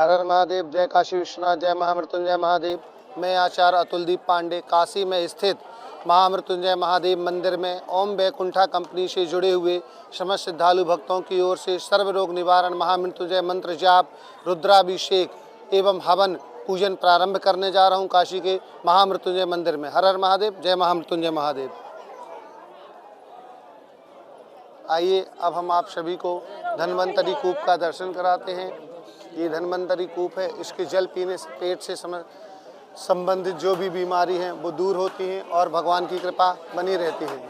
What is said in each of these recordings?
हर हर महादेव। जय काशी विश्वनाथ, जय महामृत्युंजय महादेव। मैं आचार्य अतुलदीप पांडे काशी में स्थित महामृत्युंजय महादेव मंदिर में ओम वैकुंठा कंपनी से जुड़े हुए समस्त श्रद्धालु भक्तों की ओर से सर्व रोग निवारण महामृत्युंजय मंत्र जाप, रुद्राभिषेक एवं हवन पूजन प्रारंभ करने जा रहा हूं काशी के महामृत्युंजय मंदिर में। हर हर महादेव, जय महामृत्युंजय महादेव। आइए अब हम आप सभी को धन्वंतरी कूप का दर्शन कराते हैं। ये धन्वंतरी कूप है, इसके जल पीने से पेट से संबंधित जो भी बीमारी हैं वो दूर होती हैं और भगवान की कृपा बनी रहती है।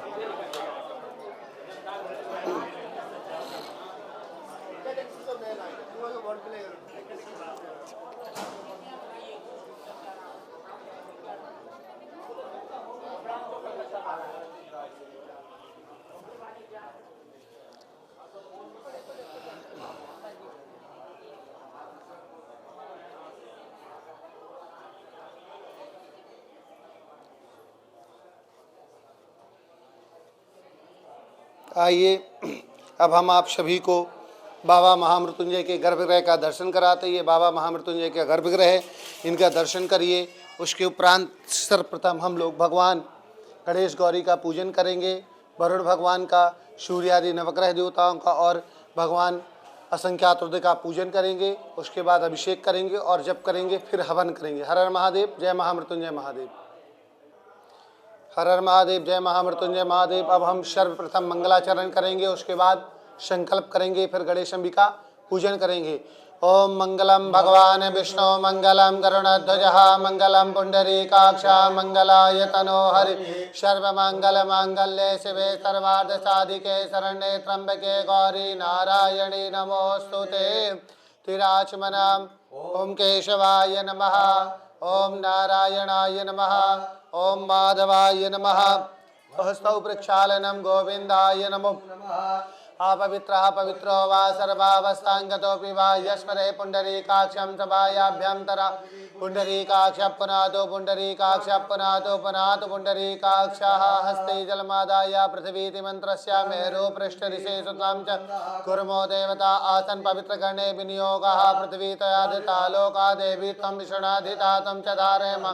आइए अब हम आप सभी को बाबा महामृत्युंजय के गर्भगृह का दर्शन कराते हैं। ये बाबा महामृत्युंजय का गर्भगृह है, इनका दर्शन करिए। उसके उपरांत सर्वप्रथम हम लोग भगवान गणेश गौरी का पूजन करेंगे, वरुण भगवान का, सूर्य आदि नवग्रह देवताओं का और भगवान असंख्यात रुद्र का पूजन करेंगे। उसके बाद अभिषेक करेंगे और जप करेंगे, फिर हवन करेंगे। हर हर महादेव, जय महामृत्युंजय महादेव। हर हर महादेव, जय महामृत्युंजय महादेव। अब हम सर्वप्रथम मंगलाचरण करेंगे, उसके बाद संकल्प करेंगे, फिर गणेश अंबिका पूजन करेंगे। ओम मंगलम भगवान विष्णु मंगलम गरुड़ध्वजः मंगलम पुंडरीकाक्ष मंगलाय तनो हरि सर्वमंगल मांगल्ये शिवे सर्वार्थ साधिके शरण्ये त्र्यंबके गौरी नारायणी नमोस्तुते। तिराचमनम ओम केशवाय नमः, ओम नारायणाय नमः, ओम माधवाय नमः। हस्तौ प्रक्षालनम गोविंदाय नमो नमः। अपवित्रः पवित्रो वा सर्वावस्थांगतोऽपि वा यस्मरे पुंडरीकाक्षं सभायाभ्यन्तरा पुंडरीकाक्ष पुनातो पुंडरीकाक्ष पुनातो पुनातो पुंडरीकाक्षः। हस्ते जलमादाय पृथ्वीति मन्त्रस्य मेरु पृष्ठदिशे सुतं च कुर्मो देवता आसन् पवित्रगणे विनियोगः। पृथ्वी तयाधिता लोका देवी त्वं विष्णुनाधिता त्वं च धारयम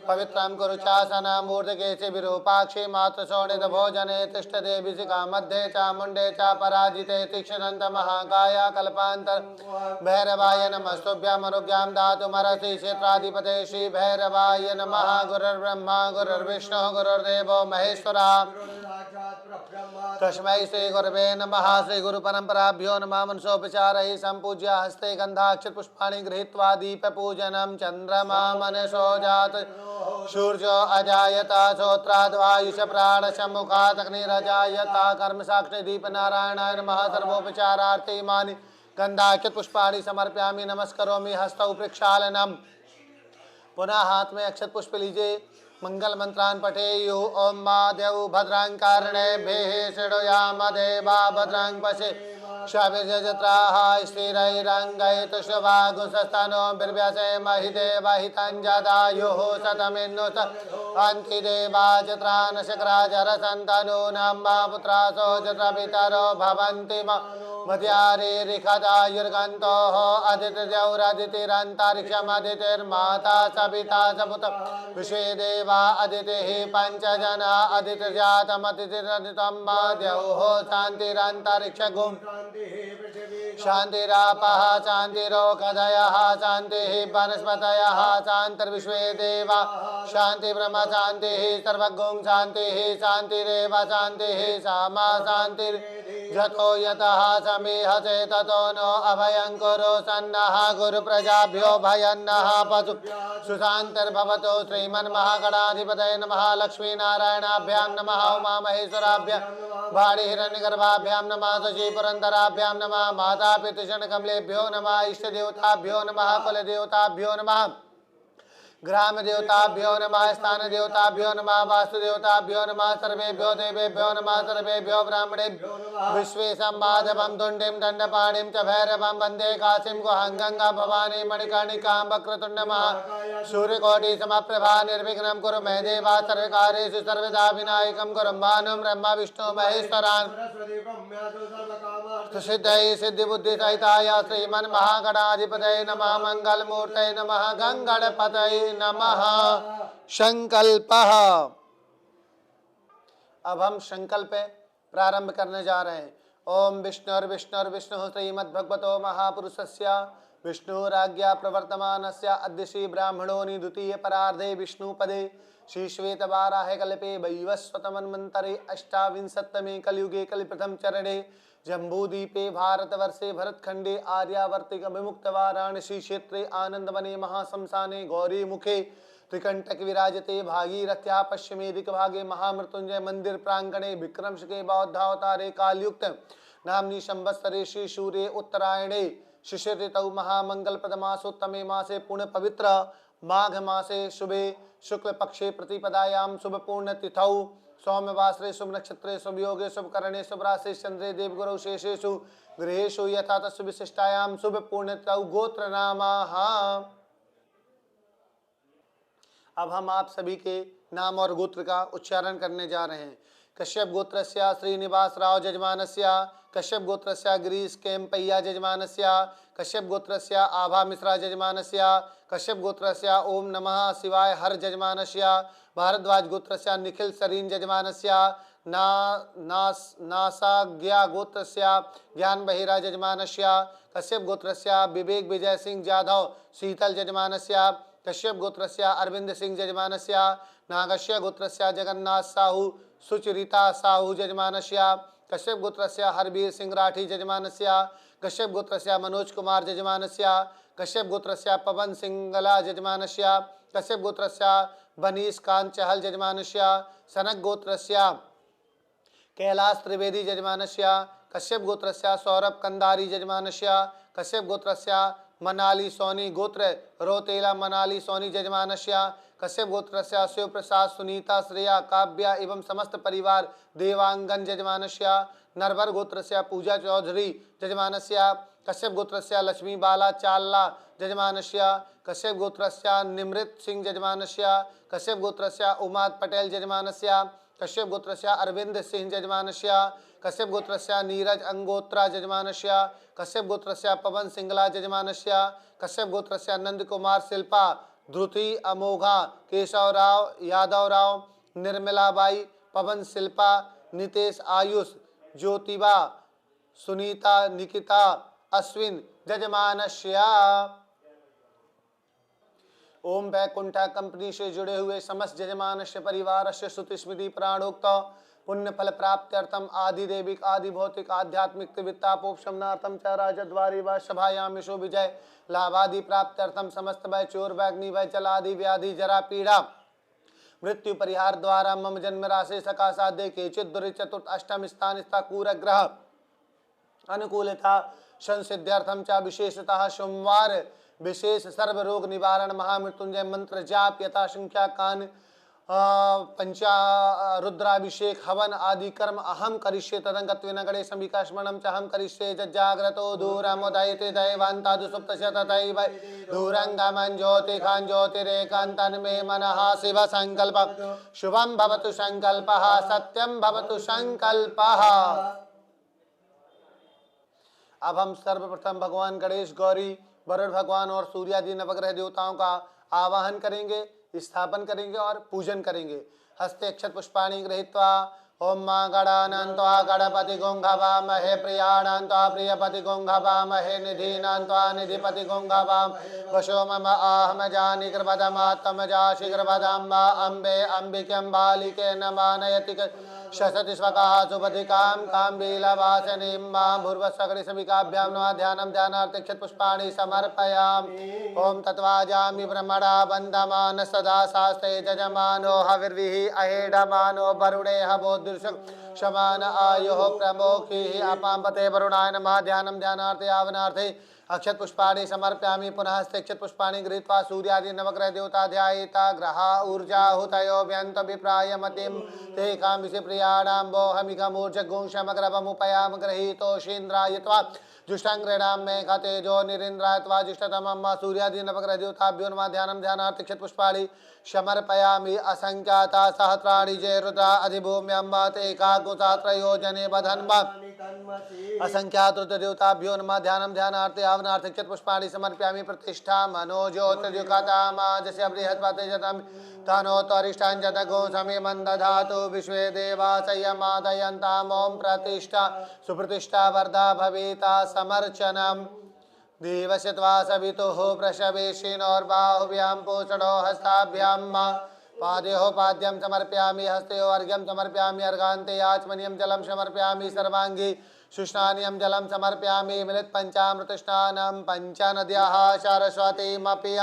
पवित्रं कुरु चासनं मूर्धकेशे विरूपाक्षे मातृशोणित भोजने तिष्ठ देवी शिखा मध्ये चामुण्डे च पराजिते तीक्ष्णदन्त महाकाया कल्पान्तर भैरवाय नमस्तुभ्यं मरुभ्यां दातुमर्हसि क्षेत्राधिपते श्री भैरवाय नमः। गुरुर्ब्रह्मा गुरुर्विष्णुः गुरुर्देवो महेश्वरः तस्मै श्री गुरवे नमः। श्री गुरु परंपराभ्यो नमः। मनसोपचारैः संपूज्य हस्ते गंधाक्षत पुष्पाणि गृहीत्वा दीप पूजनं। चंद्रमा मनसो जात सूर्यो अजायता श्रोत्राद्वायुष प्राणश मुखात् अग्निरजायता कर्म साक्षी दीप नारायणाय नमः। सर्वोपचारार्थे इमानि गंधाक्षत पुष्पाणि समर्पयामि नमस्करोमि। हस्तौ प्रक्षालनम। पुनः हाथ में अक्षत पुष्प लीजिए, मंगल मंत्रान् पठेयु। ओम मादेव भद्रां कर्णेभिः शृणुयाम देवा भद्रां पश्ये शविर्यजत्राः स्थिरैरङ्गैतुष्वागुंसस्तनो बिर्व्यसे महिदेवहितं जदायुः शतमिन्नु अन्ति देवा जत्रान् शक्राजरसन्तनूनां मा पुत्रासो जत्रपितरो भवन्ति मध्यारिरिखदायुर्गन्तोः अदितिर्यौरदितिरन्तरिक्षमदितिर्माता सविता सपुत्रः विश्वे देवा अदितिः पञ्चजना अदितिर्जातमदितिरदितं मा द्यौः शान्तिरन्तरिक्षगुं शान्तिरापः शान्तिरोषधयः शान्तिः वनस्पतयः शान्तिर्विश्वे देवा शान्ति ब्रह्म शान्तिः सर्वगुं शान्तिः शान्तिरेव शान्तिः सामा शान्तिर्जतो यतः समीहसे ततो नो अभयं कुरु सन्नः गुरु प्रजाभ्यो भयन्नः पशु सुशान्तिर्भवतु। श्रीमन्महागणाधिपतये नमः। लक्ष्मीनारायणाभ्यां नमः। उमा महेश्वराभ्यां वाणी हिरण्यगर्भाभ्यां नमः। शशि पुरन्दराभ्यां नमः। माता पितृषण कमलेभ्यो नमः। इष्टदेवताभ्यो नमः। कुलदेवताभ्यो नमः। ग्राम देवताभ्यो नमः स्थान देवताभ्यो नमः वास्तु देवताभ्यो नमः सर्वेभ्यो देवेभ्यो नमः सर्वेभ्यो ब्राह्मणेभ्यो विश्वेशं माधवं तुण्डिं दण्डपाणिं च भैरवं वन्दे काशीं गुहां गंगा भवानी मणिकर्णिकां वक्रतुण्ड सूर्यकोटि समप्रभा निर्विघ्नं कुरु मे देवा सर्वकार्येषु सर्वदा विनायकं कुरु भानुं ब्रह्म विष्णु महेश्वरान् सिद्धये सिद्धिबुद्धि सहिताय श्रीमन् महागणाधिपतये नमः मंगलमूर्तये नमः गंगणपतये नमः। संकल्पः। अब हम संकल्प प्रारंभ करने जा रहे हैं। ओम विष्णुर्विष्णुर्विष्णु श्रीमद्भगवतो महापुरुषस्य विष्णुराज्ञा प्रवर्तमानस्य अद्य श्री ब्राह्मणोनि द्वितीय परार्धे विष्णुपदे श्री श्वेतवाराहे कल्पे वैवस्वतमन्वन्तरे अष्टाविंशत्तमे कलियुगे कलिप्रथम चरणे जम्बूद्वीपे भारतवर्षे भरतखंडे आर्यावर्तिक विमुक्त वाराणसी क्षेत्रे आनंदवने महाशमशाने गौरी मुखे त्रिकंटक विराजते भागीरथ्या पश्चिमे दिक्भागे महामृत्युंजय मंदिर प्रांगणे विक्रमशके बौद्धावतारे कालयुक्त नाम्नि संवत्सरे श्री सूर्ये उत्तरायणे शिशिर ऋतौ महामंगलप्रदमासोत्तमे मासे पुण्य पवित्र माघ मासे शुभे शुक्ल पक्षे प्रतिपदायां शुभ पूर्ण तिथौ सौम्यवासरे शुभ नक्षत्रे शुभ योगे शुभ करणे शुभ राशि चंद्रे देवगुरु शेषेषु गृहेषु यथा तत् विशिष्टायां शुभ पूर्ण तिथौ गोत्र नामाः। अब हम आप सभी के नाम और गोत्र का उच्चारण करने जा रहे हैं। कश्यप गोत्रस्य श्रीनिवास राव जजमानस्य, कश्यप गोत्रस्य गिरीश केम्पय्या जजमानस्य, कश्यप गोत्रस्य आभा मिश्रा जजमानस्य, कश्यप गोत्रस्य ओम नमः शिवाय हर जजमानस्य, भारद्वाज गोत्रस्य निखिल सरीन जजमानस्य, नासाज्ञा गोत्रस्य ज्ञान बहिरा जजमानस्य, कश्यप गोत्रस्य विवेक विजय सिंह जाधव शीतल जजमानस्य, कश्यप गोत्रस्य अरविंद सिंह जजमानस्य, नागस्य गोत्रस्य जगन्नाथ साहू सुचरिता साहू जजमानस्य, कश्यप गोत्रस्य हरबीर सिंह राठी जजमानस्य, कश्यप गोत्रस्य मनोज कुमार जजमानस्य, कश्यप गोत्रस्य पवन सिंगला जजमानस्य, कश्यप गोत्रस्य बनीश कांत चहल जजमानस्य, सनक गोत्रस्य कैलाश त्रिवेदी जजमानस्य, कश्यप गोत्रस्य सौरभ कंदारी जजमानस्य, कश्यप गोत्रस्य मनाली सोनी गोत्र रोतेला मनाली सोनी जजमानस्य, कश्यप गोत्रस्य शिव प्रसाद सुनीता श्रेया काव्या एवं समस्त परिवार देवांगन जजमानस्य, नरवर गोत्रस्य पूजा चौधरी जजमानस्य, कश्यप गोत्रस्य लक्ष्मी बाला चाल्ला जजमानस्य, कश्यप गोत्रस्य निमृत सिंह जजमानस्य, कश्यप गोत्रस्य उमाद पटेल जजमानस्य, कश्यप गोत्रस्य अरविंद सिंह जजमानस्य, कश्यप गोत्रस्य नीरज अंगोत्रा जजमानस्य, कश्यप गोत्रस्य पवन सिंगला जजमानस्य, कश्यप गोत्रस्य नंद कुमार शिल्पा ध्रुति अमोघा केशव राव यादव राव निर्मलाबाई पवन शिल्पा नितेश आयुष ज्योतिबा सुनीता निकिता अश्विन जजमानस्य। ओम वैकुंठा कंपनी से जुड़े हुए समस्त जजमानस्य परिवार से श्रुति स्मृति प्राणोक्त पुण्य फल प्राप्त्यर्थम आदि देविक आदि भौतिक आध्यात्मिक वित्तापोपशमनार्थम च राजद्वारी व सभायाम यशो विजय लाभादि प्राप्त्यर्थम समस्त वै चोर वैग्नि वै जलादि व्याधि जरा पीड़ा मृत्यु परिहार द्वारा मम जन्म राशि सका साध्य केचित दुरि चतुर्थ अष्टम स्थान कूर ग्रह अनुकूलता संसिद्ध्यर्थम च विशेषतः सोमवार विशेष सर्व रोग निवारण महामृत्युंजय मंत्र जाप यथा संख्या कान पंचा रुद्राभिषेक हवन आदि कर्म अहम करिष्ये तदंगत्वेन गणेश विकासमणं च अहम करिष्ये जाग्रतो दूरमुदयते दैवान्तादु सुप्तस्य तथैव दूरंगमं ज्योतिखां ज्योतिरेकान्तं मे मनः शिव संकल्प शुभं भवतु संकल्पः सत्यं भवतु संकल्पः। अब हम सर्वप्रथम भगवान गणेश गौरी वरुण भगवान और सूर्यादि नवग्रह देवताओं का आवाहन करेंगे, स्थापन करेंगे और पूजन करेंगे। हस्ते अक्षत पुष्पाणि गृहीत्वा ओम मां गणानान्त्वा गणपति गोंघवामहे प्रियाणान्त्वा प्रियपति गोंघवामहे निधीनान्त्वा निधिपति गोंघवाम वशो मम आहम जानि कृपदमात्मजा शीघ्रपदाम्बा अम्बे अम्बिकेऽम्बालिके न मानयति शसति स्वकाः सुपथिकां काम्बीलवासनीं मां भूर्वस्वगणिसमिकाभ्यां नमः ध्यानं ध्यानार्थे क्षतपुष्पाणि समर्पयामि। ओम तत्वाजामि ब्रह्मणा वन्दमान सदा शास्त्रे जजमानो हविर्भिः अहेडमानो वरुणे हवोदृशं क्षमान आयुः प्रमोक्षिः अपाम्पते वरुणाय नमः। ध्यानं ध्यानार्थे आवनार्थे अक्षत पुष्पाणि समर्पयामि। पुनः हस्ते अक्षत पुष्पाणि गृहीत्वा सूर्यादि नवग्रह देवता ध्यायिता ग्रहा ऊर्जा हुतयो व्यन्त विप्राय मतिं ते कामिषि प्रियाणां बोहमिकमूर्जगुंशमग्रवमुपयाम गृहीतोषीन्द्रायत्वा जुष्टांग्रेणाम में खते जो निरिंद्रायत्वा जुष्टतमं सूर्यादि नवग्रह देवताभ्यो नमः। ध्यानं ध्यानार्थे अक्षत पुष्पाणि समर्पयामि। असंख्याता सहस्राणि जय रुद्रा अधिभूम्यं ते काकुता त्रयोजने बधन्वा असंख्यात रुद्रदेवताभ्यो नमः। ध्यानं ध्यानार्थे आवनार्थे अक्षत पुष्पाणि समर्पयामि। प्रतिष्ठा मनोज्योतिर्युक्तामाजस्य बृहस्पतिजतं तनोत्वरिष्ठां जतगो समीमं दधातु विश्वे देवा संयमादयन्ताम्। ॐ प्रतिष्ठा सुप्रतिष्ठा वर्धा भवेता समर्चनम् देवशत्वा सवितुः प्रशवेशिनोर्बाहुभ्यां पोषणो हस्ताभ्यां पादयोः पाद्यं समर्पयामि। हस्तयोः अर्घ्यं समर्पयामि। अर्घान्ते आचमनीयं जलं समर्पयामि। सर्वाङ्गे शुष्णानीयं जलं समर्पयामि। मिलित पंचामृत स्नानं पंचनद्याः सरस्वतीमपि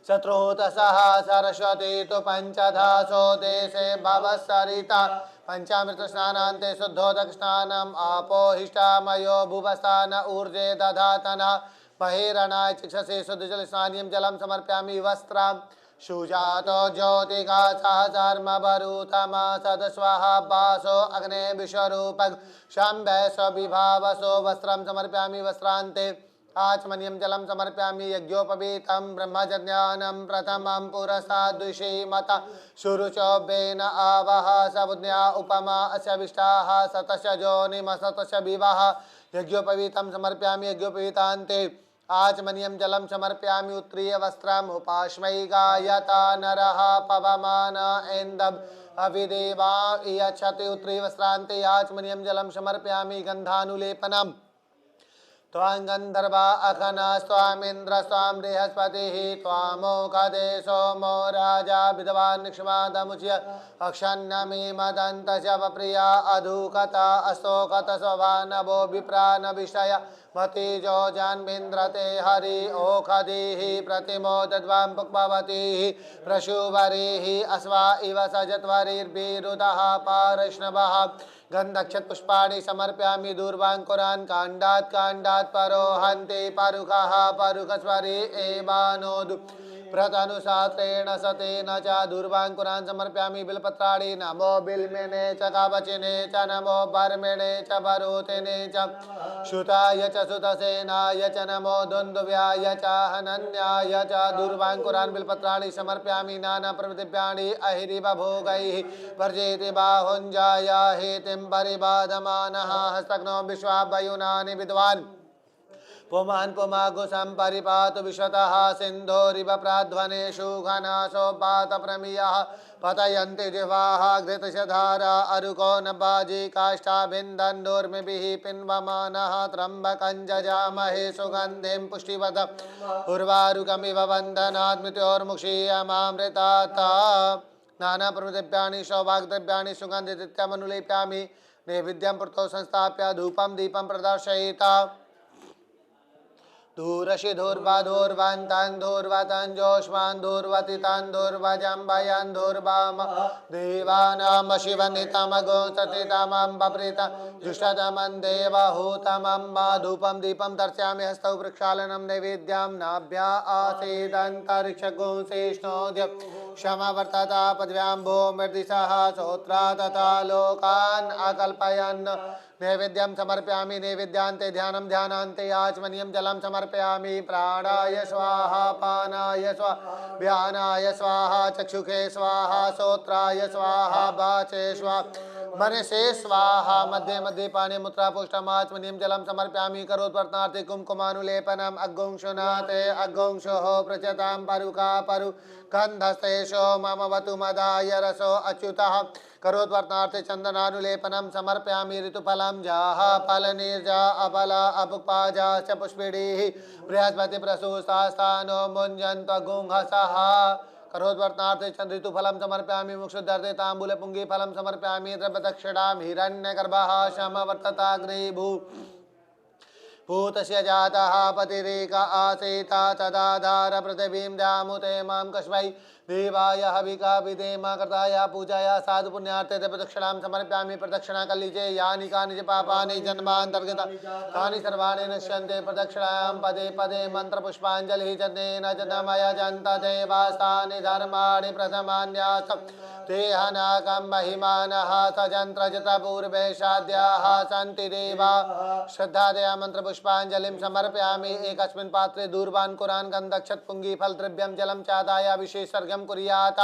शत्रुतसः सरस्वती तो पंचधासो देशे भवसरिता पंचामृत स्नानान्ते शुद्धोदक स्नानम् आपोहिष्टामयो भुवस्तान ऊर्जे दधातना बहिरणाय चिक्षसे शुद्धजल स्नानीयं जलं समर्पयामि। वस्त्रं सुजातो ज्योतिका सहचर्मवरुतमा सदस्वाहा वासो अग्ने विश्वरूपक शम्भे स्वविभावसो वस्त्रं समर्पयामि। वस्त्रान्ते आचमनीयं जलं समर्पयामि। यज्ञोपवीतं ब्रह्मजज्ञानं प्रथमं पुरस्ताद्विषे मता शुरुचोभेन आवह सबुज्ञा उपमा अस्य विष्टाः सतस्य जोनिमसतस्य विवाह। यज्ञोपवीतं समर्पयामि। यज्ञोपवीतान्ते आचमनीयं जलं समर्पयामि। उत्तरीय वस्त्रम् उपाश्मै गायता नरः पवमान ऐन्दव अविदेवा यच्छति। उत्तरीय वस्त्रान्ते आचमनीयं जलं समर्पयामि। गन्धानुलेपनम् त्वां गन्धर्वा अखना स्वामिन्द्र स्वां बृहस्पतिः त्वामोखदे सोमो राजा विद्वान् निक्ष्मादमुच्य अक्षन्नमी मदन्तस्य वप्रिया अधुकता अशोकत स्वभानवो विप्रान विषय मतिजो जान्मिन्द्रते हरि ओखदिः प्रतिमो दद्वां पुक्पवतीः प्रशुवरीः अश्वा इव सजत्वरिर्भिरुदः पारैष्णवः। गन्धक्षत पुष्पाणि समर्पयामि। दूर्वाङ्कुरान् काण्डात् काण्डात् परो हन्ति परुखः परुखस्वरी एवानोदु प्रतनुशास्त्रेण सतेन च दूर्वाङ्कुरान् समर्पयामि। बिल्पत्राणि नमो बिल्मेने च कवचिने च नमो बर्मेणे च बरूतिने च श्रुताय च सुतसेनाय च नमो दुन्दुव्याय च हनन्याय च दूर्वाङ्कुरान् बिल्पत्राणि समर्पयामि। नानाप्रभृतिभ्याणि अहिरिव भोगैः वर्जेति बाहुञ्जाय हेतिं परिबाधमानः हस्तघ्नो विश्वाभयुनानि विद्वान् पुमान् पुमागुसं परिपातु विश्वतः सिन्धोरिव प्राध्वनेषु घनासोपात प्रमियः पतयन्ति जिह्वाः घृतशधारा अरुको न बाजी काष्ठाभिन्दन्नूर्मिभिः पिन्वमानः त्र्यम्बकं जजामहे सुगन्धिं पुष्टिवद उर्वारुकमिव वन्दनात् मृत्योर्मुक्षीयमामृतात्। नानाप्रभृतिभ्यानि सौभाग्यद्रव्याणि सुगन्धितमनुलेपयामि। नैवेद्यं पुरतो संस्थाप्य धूपं दीपं प्रदर्शयिता धूरशि धूर्वाधूर्वान्तान् धूर्वतान् जोष्मान् धूर्वतितान् धूर्वजम्बयान् धूर्वाम देवानां शिवनितमगो सतितमं बप्रीत जुष्टतमं देवहूतमं मा धूपं दीपं दर्शयामि। हस्तौ प्रक्षालनं नैवेद्यं नाभ्या आसीदन्तरिक्षगुंसेष्णोद्य क्षमवर्तता पद्भ्याम्भो मृदिशः श्रोत्रा तथा लोकान् अकल्पयन्। नैवेद्यं समर्पयामि। नैवेद्यान्ते ध्यानं ध्यानान्ते आचमनीयं जलं समर्पयामि। प्राणाय स्वाहा पानाय स्वाहा व्यानाय स्वाहा चक्षुषे स्वाहा श्रोत्राय स्वाहा वाचे स्वाहा मनसे स्वाहा। मध्ये मध्ये पाने मुद्रा पुष्टमाचमनीयं जलं समर्पयामि। करोत्वर्तनार्थे कुङ्कुमानुलेपनम् अग्गुंशुनाथे अग्गुंशोः पृच्छतां परुका परु गन्धस्तेषो मम वतु मदाय रसो अच्युतः। करोत्वर्तनार्थे चन्दनानुलेपनं समर्पयामि। ऋतुफलं जाः फलनिर्जा अपला अपुक्पाजा च पुष्पिणीः बृहस्पति प्रसूस्तास्थानो मुञ्जन्त्वगुंहसः। करोत्वर्तनार्थे ऋतुफलं समर्पयामि। मुक्षुद्धर्थे ताम्बूलपुङ्गीफलं समर्पयामि। द्रव्यदक्षिणां हिरण्यगर्भः समवर्तताग्रे भू भूतस्य जातः पतिरेक आसीत् तदाधार पृथिवीं द्यामुते मां कस्मै देवाय हविका विधेम कृताय पूजाया साधु पुण्यार्थे प्रदक्षिणां समर्पयामि। प्रदक्षिणा कर लीजिए। यानि कानि च पापानि जन्मान्तर्गता तानि सर्वाणि नश्यन्ते। प्रदक्षिणायां पदे पदे मंत्र पुष्पांजलि जनेन जनमय जन्त देवास्तानि धर्माणि प्रथमान्यासं तेहनाकं महिमानः सजन्त्रजतपूर्वे साध्याः सन्ति देवा। श्रद्धादया मंत्र पुष्पांजलिं समर्पयामि। एकस्मिन् पात्रे दूर्वान् कुरान् गन्धक्षत पुंगी फल द्रव्यं जलं चादाय विशेषर्घ्यं कुर्यात्।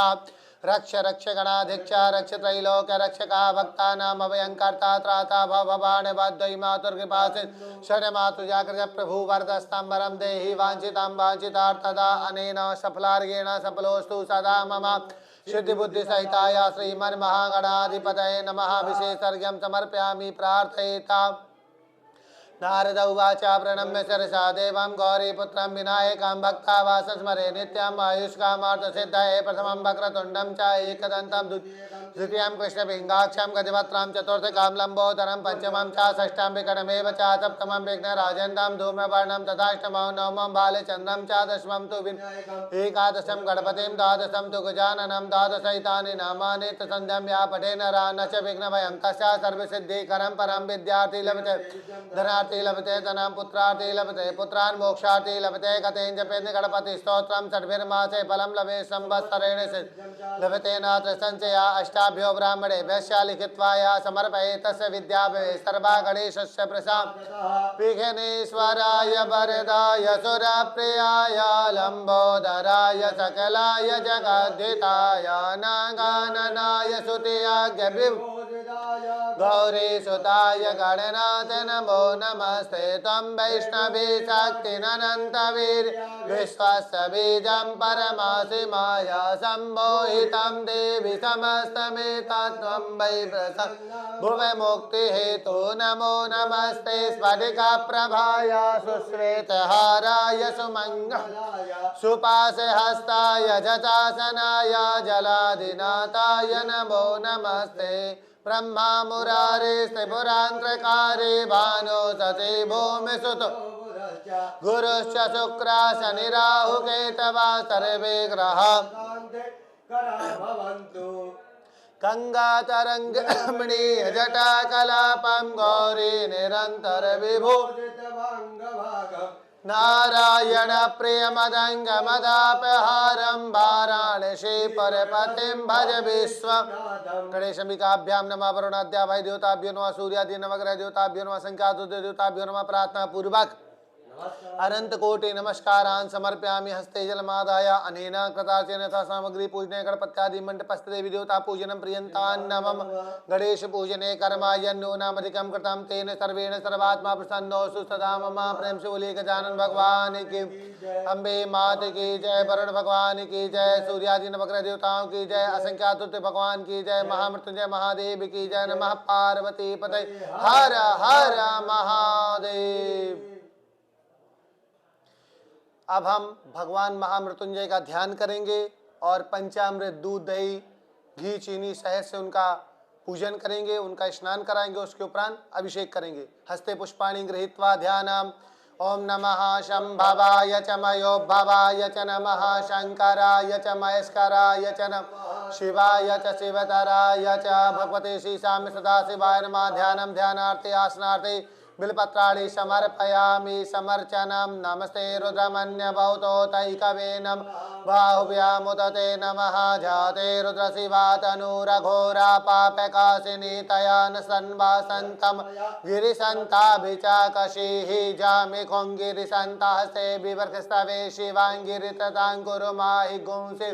रक्ष रक्ष गणाध्यक्ष रक्ष त्रैलोक रक्षका भक्तानाम् अभयंकर्ता त्राता भवान् बद्धै मातुर्कृपासे षड्मातु जागृत प्रभु वरदस्तंबरं देहि वाञ्छितां वाञ्छितार्थदा अनेन सफलार्गेण सफलोस्तु सदा मम सिद्धि बुद्धि सहिताय श्रीमन् महागणाधिपतये नमः। विशेषर्घ्यं समर्पयामि। प्रार्थयेता नारद उवाच प्रणम्य शिरसा देवं गौरीपुत्रं विनायकं भक्तावासं स्मरे नित्यम् आयुष्कामार्थसिद्धये प्रथमं वक्रतुण्डं च एकदन्तं द्वितीयं कृष्णपिङ्गाक्षं गजवक्त्रं चतुर्थकं लम्बोदरं पंचमं च षष्ठं विकटमेव च सप्तमं विघ्नराजन्तं धूम्रवर्णं तथाष्टमं नवमं बालचन्द्रं च दशमं तु एकादशं गणपतिं द्वादशं तु गजाननं द्वादशैतानि नामानि तत्सन्ध्यं या पठेन न च विघ्नभयं तस्य सर्वसिद्धिकरं परं विद्यार्थी लभते धनार्थी लभते धनं पुत्रार्थी लभते पुत्रान् मोक्षार्थी लभते गतेन जपेन गणपति स्तोत्रं षड्भिर्मासे फलं लभे संवत्सरेण लभते नात्र संचया अष्टाभ्यो ब्राह्मणे वैश्या लिखित्वा या समर्पये तस्य विद्या भवे सर्वा गणेशस्य प्रसाद विघ्नेश्वराय वरदाय सुरप्रियाय लंबोदराय सकलाय जगद्धिताय नागाननाय सुतियाज्ञ गौरी सुताय गणनाथ नमो नमस्ते त्वं वैष्णवी शक्तिरनन्तवीर विश्वस्य बीजं परमासि माया सम्मोहितं देवि समस्तमेतत्त्वं वै प्रसं भुवि मुक्तिहेतु नमो नमस्ते स्फटिकप्रभाय सुश्वेतहाराय सुमङ्गलाय सुपाशहस्ताय जटासनाय जलाधिनाथाय नमो नमस्ते ब्रह्मा मुरारे त्रिपुरांत्रकारे भानो सती भूमि सुत गुरुश्च शुक्र शनि राहु केतवा सर्वे ग्रहा गंगा तरंग जटा कलापम गौरी निरंतर विभू नारायण प्रिय मदंग मदापहारं वाराणसी परपतिं भज विश्व गणेशमिकाभ्याम नमः वरुणाद्या भाई देवताभ्यो नमः सूर्यादि नवग्रह देवताभ्यो नमः संख्यात देवताभ्यो नमः प्रार्थना पूर्वक अनंत कोटि नमस्कारान् समर्पयामि। हस्ते जलमादाय अनेन कृतार्चेन यथा सामग्री पूजने गणपत्यादि मंडपस्थ देवी देवता पूजनं प्रियन्तान् नमः। गणेश पूजने कर्मायन्नूनामधिकं कृतं तेन सर्वेण सर्वात्मा प्रसन्नोऽस्तु सदा मम। प्रेम से बोलिए गजानन भगवान की, अम्बे मात की जय, वरुण भगवान की जय, सूर्यादि नवग्रह देवताओं की जय, असंख्यात भगवान की जय, महामृत्युंजय महादेव की जय। नमः पार्वती पतये हर हर महादेव। अब हम भगवान महामृत्युंजय का ध्यान करेंगे और पंचामृत दूध दही घी चीनी शहद से उनका पूजन करेंगे, उनका स्नान कराएंगे, उसके उपरांत अभिषेक करेंगे। हस्ते पुष्पाणि गृहीत्वा ध्यानम। ओम नमः शंभवाय च मयोभवाय च नमः शंकराय च महेश्वराय च नमः शिवाय च शिवतराय च भगवते श्रीशाम्य सदाशिवाय नमः। ध्यानम ध्यानार्थे आसनार्थे बिलपत्राणि समर्पयामि समर्चनम। नमस्ते रुद्रमन्य भौतोतैकवे नमः बाहुव्यामुदते नमः। जाते रुद्र शिवा तनुरघोरा पापकाशिनी तया न सन्वासन्तं गिरिसन्ताभिचाकशीः जामि खुङ्गिरिसन्तास्ते विवर्खस्तवे शिवाङ्गिरिततां कुरु माहि गुंसि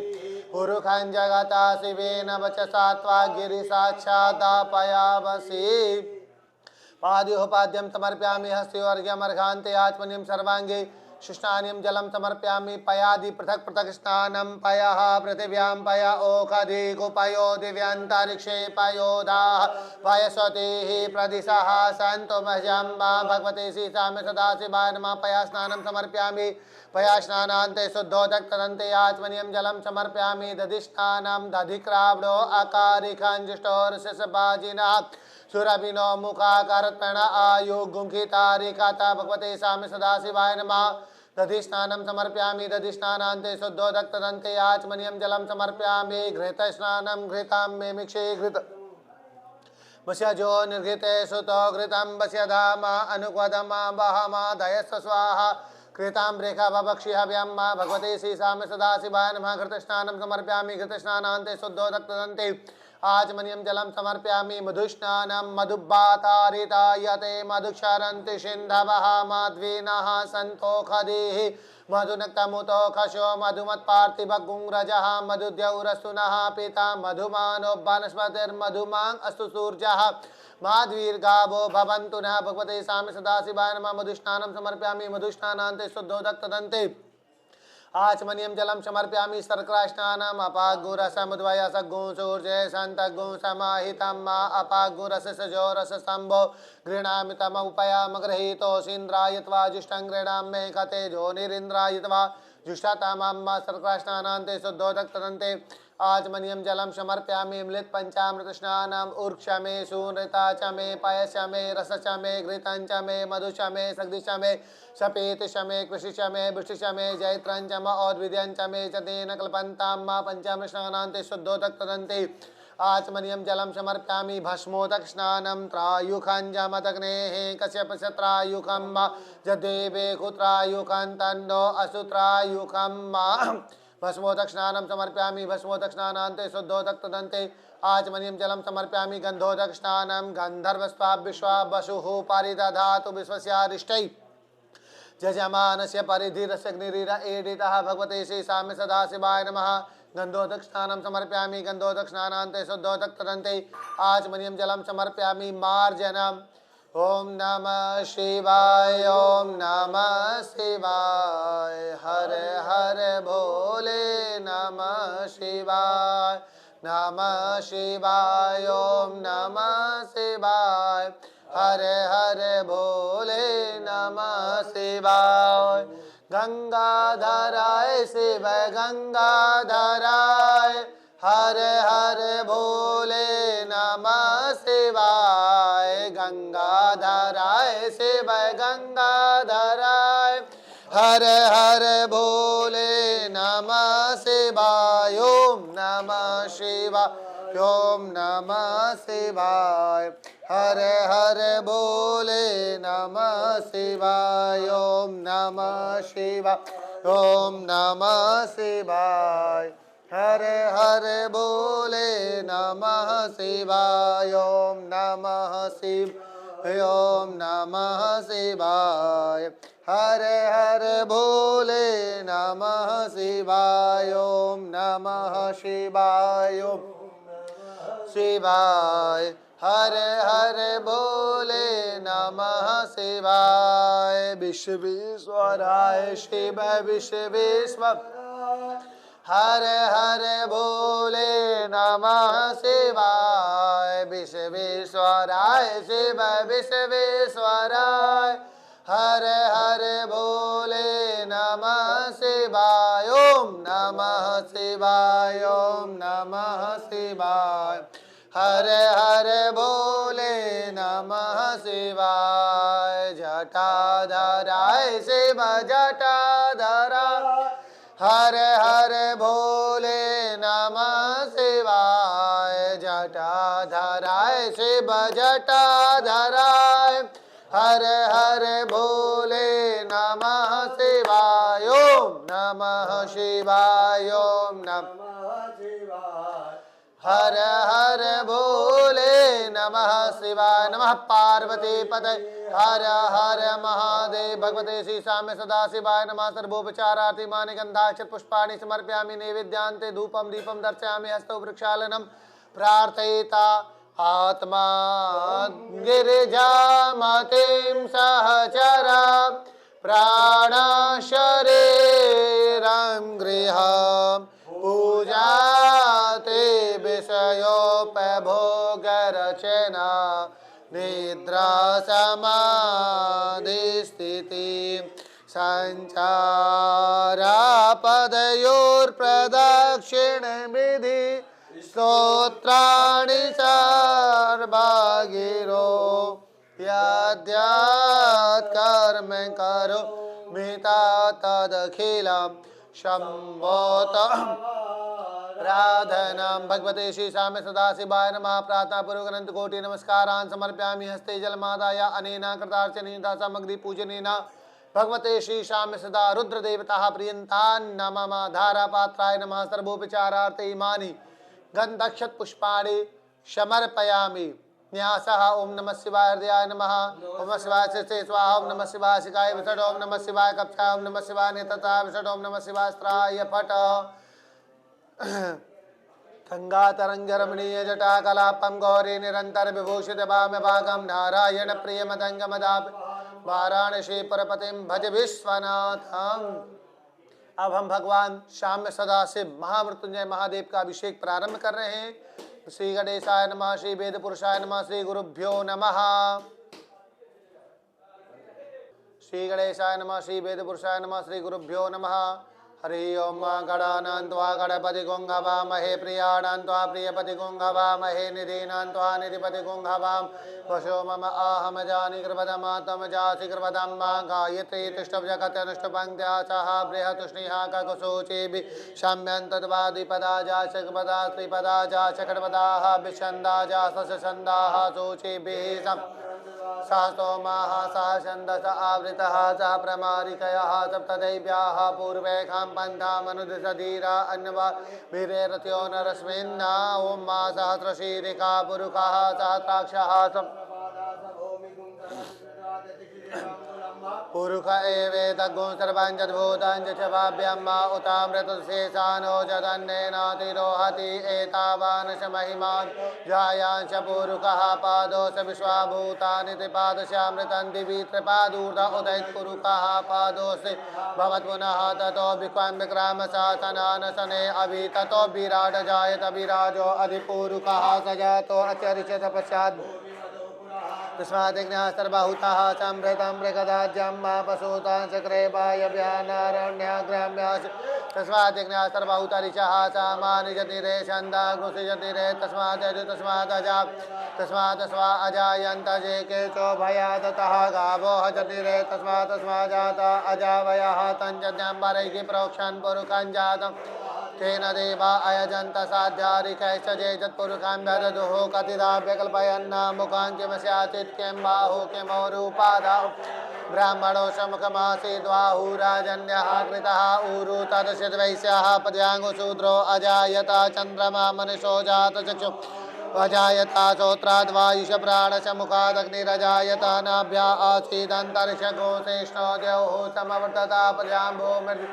पुरुखं जगता शिवेन वचसा त्वा गिरिसाक्षादापयावसि। पाद्योपाद्यं समर्पयामि। हस्त्योर्घ्यमर्घान्ते आत्मनिं सर्वांगे शुष्णानिं जलं समर्पयामि। पयादि पृथक पृथक स्नानं पयः पृथिव्यां पय ओखधिको पयो दिव्यान्तरिक्षे पयोदाः पयस्वतीः प्रदिशः सन्तु मह्यं भगवते श्रीशाम्य सदाशिवाय नमः। पया स्नानं समर्पयामि। पया स्नानान्ते शुद्धोदक तदन्ते आत्मनियं जलं समर्पयामि। दधिस्नानं दधिक्राव्णो अकारिखञ्जुष्टोर्शिषभाजिनः सुरभिनो मुखाकारत्पेण आयु गुंखिता रेखाता भगवते साम्य सदाशिवाय नमः। दधिस्नानं समर्पयामि दधिस्नानान्ते शुद्धोदक्तदन्ते आचमनीयं जलं समर्पयामि। घृतस्नानं घृतां मे मिक्षे घृत वश्यजो निर्घृते सुतो घृतं वश्य धाम अनुक्वदम वहम दयस्व स्वाहा। कृतां रेखा भक्षि हव्यं भगवते श्रीसाम्य सदाशिवाय नमः। घृतस्नानं समर्पयामि घृतस्नानान्ते शुद्धोदक्तदन्ते आचमनीयं जलं समर्पयामि। मधुस्नानं मधुब्बातारितायते मधुक्षरन्ति सिन्धवः माध्वीनः सन्तोषधीः मधुनक्तमुतो खशो मधुमत्पार्थिवगुंरजः मधुद्यौरस्तुनः पिता मधुमानो वनस्पतिर्मधुमान् अस्तु सूर्यः माध्वीर्गावो भवन्तु नः। भगवते साम्य सदाशिवाय नमः। मधुस्नानं समर्पयामि मधुस्नानान्ते शुद्धोदक्तदन्ते आचमनीयं जलं समर्पयामि। शर्करास्नानम् अपागुरसमुद्वयसगुंसूर्जे सन्तगुंसमाहितं अपागुरसजोरसस्तम्भो गृह्णामि तमुपयामगृहीतोऽसीन्द्रायत्वा जुष्टं गृह्णामि कतेजो निरीन्द्रायत्वा जुष्टतमं शर्करास्नानान्ते शुद्धोदक्तदन्ते आचमनीयं जलं समर्पयामि। मृत पंचामृत स्नानम् ऊर्क्षमे सूनृता च मे पयस मे रस च मे घृतं च मे मधु च मे सग्धि च मे सपेत च मे कृषि च मे वृष्टि च मे जैत्रं च म औद्विद्यं च मे च तेन कल्पन्तां मा पंचामृत स्नानान्ते शुद्धोदक्तदन्ते आचमनीयं जलं समर्पयामि। भस्मोदक स्नानं त्रायुखं जमदग्नेः कश्यपस्य त्रायुखं जदेवे कुत्रायुखं तन्नो असुत्रायुखं भस्मोदक स्नानं समर्पयामि। भस्मोदक स्नानान्ते शुद्धोदक्तदन्ते आचमनीयं जलं समर्पयामि। गन्धोदक स्नानं गन्धर्वस्त्वा विश्वा वसुः परिदधातु विश्वस्यारिष्टैः जजमानस्य परिधिरसग्निरिर एडितः भगवते श्रीसाम्य सदाशिवाय नमः। गन्धोदक स्नानं समर्पयामि। गन्धोदक स्नानान्ते शुद्धोदक्तदन्ते आचमनीयं जलं समर्पयामि। मार्जनम् ओम नमः शिवाय ओम नमः शिवाय हर हर भोले नमः शिवाय नमः शिवाय ओम नमः शिवाय हर हर भोले नमः शिवाय। गंगाधराय शिव गंगाधराय हर हर भोले नमः शिवाय। गंगाधराय शिव गंगाधराय हर हर भोले नमः शिवाय। ओम नमः शिवाय ओम नमः शिवाय हर हर भोले नमः शिवाय। ओम नमः शिवाय ओम नमः शिवाय हर हर भोले नमः शिवाय। ओम नमः शिवाय ओम नमः शिवाय हर हर भोले नमः शिवाय। ओम नमः शिवाय शिवाय हर हर भोले नमः शिवाय। विश्वेश्वराय शिव विश्वेश्वर हर हर भोले नमः शिवाय। विश्वेश्वराय शिव विश्वेश्वराय हर हर भोले नमः शिवाय। ओम नमः शिवाय ओम नमः शिवाय हर हर भोले नमः शिवाय। जटाधराय शिव जटाधरा हर हर भोले नमः शिवाय। जटाधराय शिव जटाधराय हर हर भोले नमः शिवाय। ओम नमः शिवाय ओम नमः शिवाय हर हर भोले नमः शिवाय। नमः पार्वती पतये हर हर महादेव। भगवते श्रीसाम्य सदाशिवाय नमः। सर्वोपचारार्थी मानि गंधाक्षत पुष्पाणि समर्पयामि। नैवेद्यान्ते धूपं दीपं दर्शयामि। हस्तौ वृक्षालनं प्रार्थयिता आत्मा गिरिजामतिं सहचरा प्राणशरीरं गृहं पूजाते विषयोपभोगरचना निद्रा समाधिस्थितिं संचारापदयोर्प्रदक्षिणविधि स्तोत्राणि सर्वगिरो यद्यत् कर्म करो मिता तदखिलं शम्भोत प्रार्थनां भगवते श्री श्याम सदाशिवाय नमः। प्रार्थना पूर्वक अनंत कोटि नमस्कारान् समर्पयामि। हस्ते जलमादाय अनेन कृतार्चनेन सामग्री पूजनेन भगवते श्री श्याम सदा रुद्रदेवताः प्रियन्तान् नमः। धारापात्राय नमः। सर्वोपचारार्थे इमानि गन्धक्षत पुष्पाणि समर्पयामि। न्यासः ओम नमः शिवाय हृदयाय नमः। ओम नमः शिवाय शिरसे स्वाहा। ओम नमः शिवाय शिखाय विषड। ओम नमः शिवाय कक्षाय। ओम नमः शिवाय नेत्रताय विषड। ओम नमः शिवाय स्त्राय फट। गंगा तरंग रमणीय जटा कलापम गौरी निरंतर विभूषित वाम भागम नारायण प्रिय मदंग मदाप वाराणसी परपतिम भज विश्वनाथम। अब हम भगवान शाम्य सदाशिव महामृत्युंजय महादेव का अभिषेक प्रारंभ कर रहे हैं। श्री गणेशाय नमः। श्री वेद पुरुषाय नमः। श्री गुरुभ्यो नमः। श्री गणेशाय नमः। श्री वेद पुरुषाय नमः। श्री गुरुभ्यो नमः। हरि ओम गणानन्त्वा गणपति गुंहवामहे प्रियाणान्त्वा प्रियपति गुंहवामहे निधीनान्त्वा निधिपति गुंहवाम वशो मम आहम जानि कृपदमातम जासि कृपदं मा गायत्री तुष्टभजगतनुष्टपङ्क्त्या सह बृहतुष्णिहा ककुशोचेभि शाम्यन्तद्वादिपदा जा शकपदा त्रिपदा जा शकटपदाः विछन्दा जा सशन्दाः शोचेभिः सहसोमाः सह छन्दस आवृतः सह प्रमारिकयः सप्तदैव्याः पूर्वेखां पन्थामनुदिशधीरा अन्यवा वीरेरथ्यो नरस्मिन्ना ॐ मा सहस्रशीरिका पुरुषः सहस्राक्षः पुरुष एवेदगुं सर्वाञ्चद्भूताञ्च च भाव्यं मा उतामृतशेषानो जगन्नेनातिरोहति एतावान् च महिमान् जायांश पुरुषः पादोश विश्वाभूतानि त्रिपादशामृतं दिवि त्रिपादूर्ध उदयत्पुरुषः पादोषे भवत्पुनः ततो विक्वान् विक्रामशासनानशने अभि ततो विराट जायत विराजो अधिपुरुषः स जातो अचरिष्यत पश्चात् तस्मादिज्ञाः सर्वभूताः संभृतं मृगदाज्यं मा पशूतां चक्रे वायव्यानारण्याग्राम्याश्च तस्मादिज्ञाः सर्वभूतारिचः सामानिजतिरे छन्दागुंसिजतिरे तस्मादजा तस्मात् स्वा अजायन्त जे केचो भयादतः गावो हजतिरे तस्मात् जाता अजावयः तञ्जन्यम्बरैः प्रोक्षन् पुरुषं जातं तेन देवा अयजन्त साध्यारिकैश्च जे जत्पुरुषां व्यदधुः कथिता व्यकल्पयन् मुखां किं स्याचित् किं बाहु किमोरूपादा ब्राह्मणो समुखमासीद्बाहुराजन्यः कृतः ऊरु तदशिद्वैश्यः पद्याङ्गु शूद्रो अजायता चन्द्रमा मनुषो जातचक्षु अजायता श्रोत्राद्वायुष प्राणसमुखादग्निरजायता नाभ्या आसीदन्तरिक्षगो शेष्णो द्यौः समवर्तता पद्याम्भो मृत्यु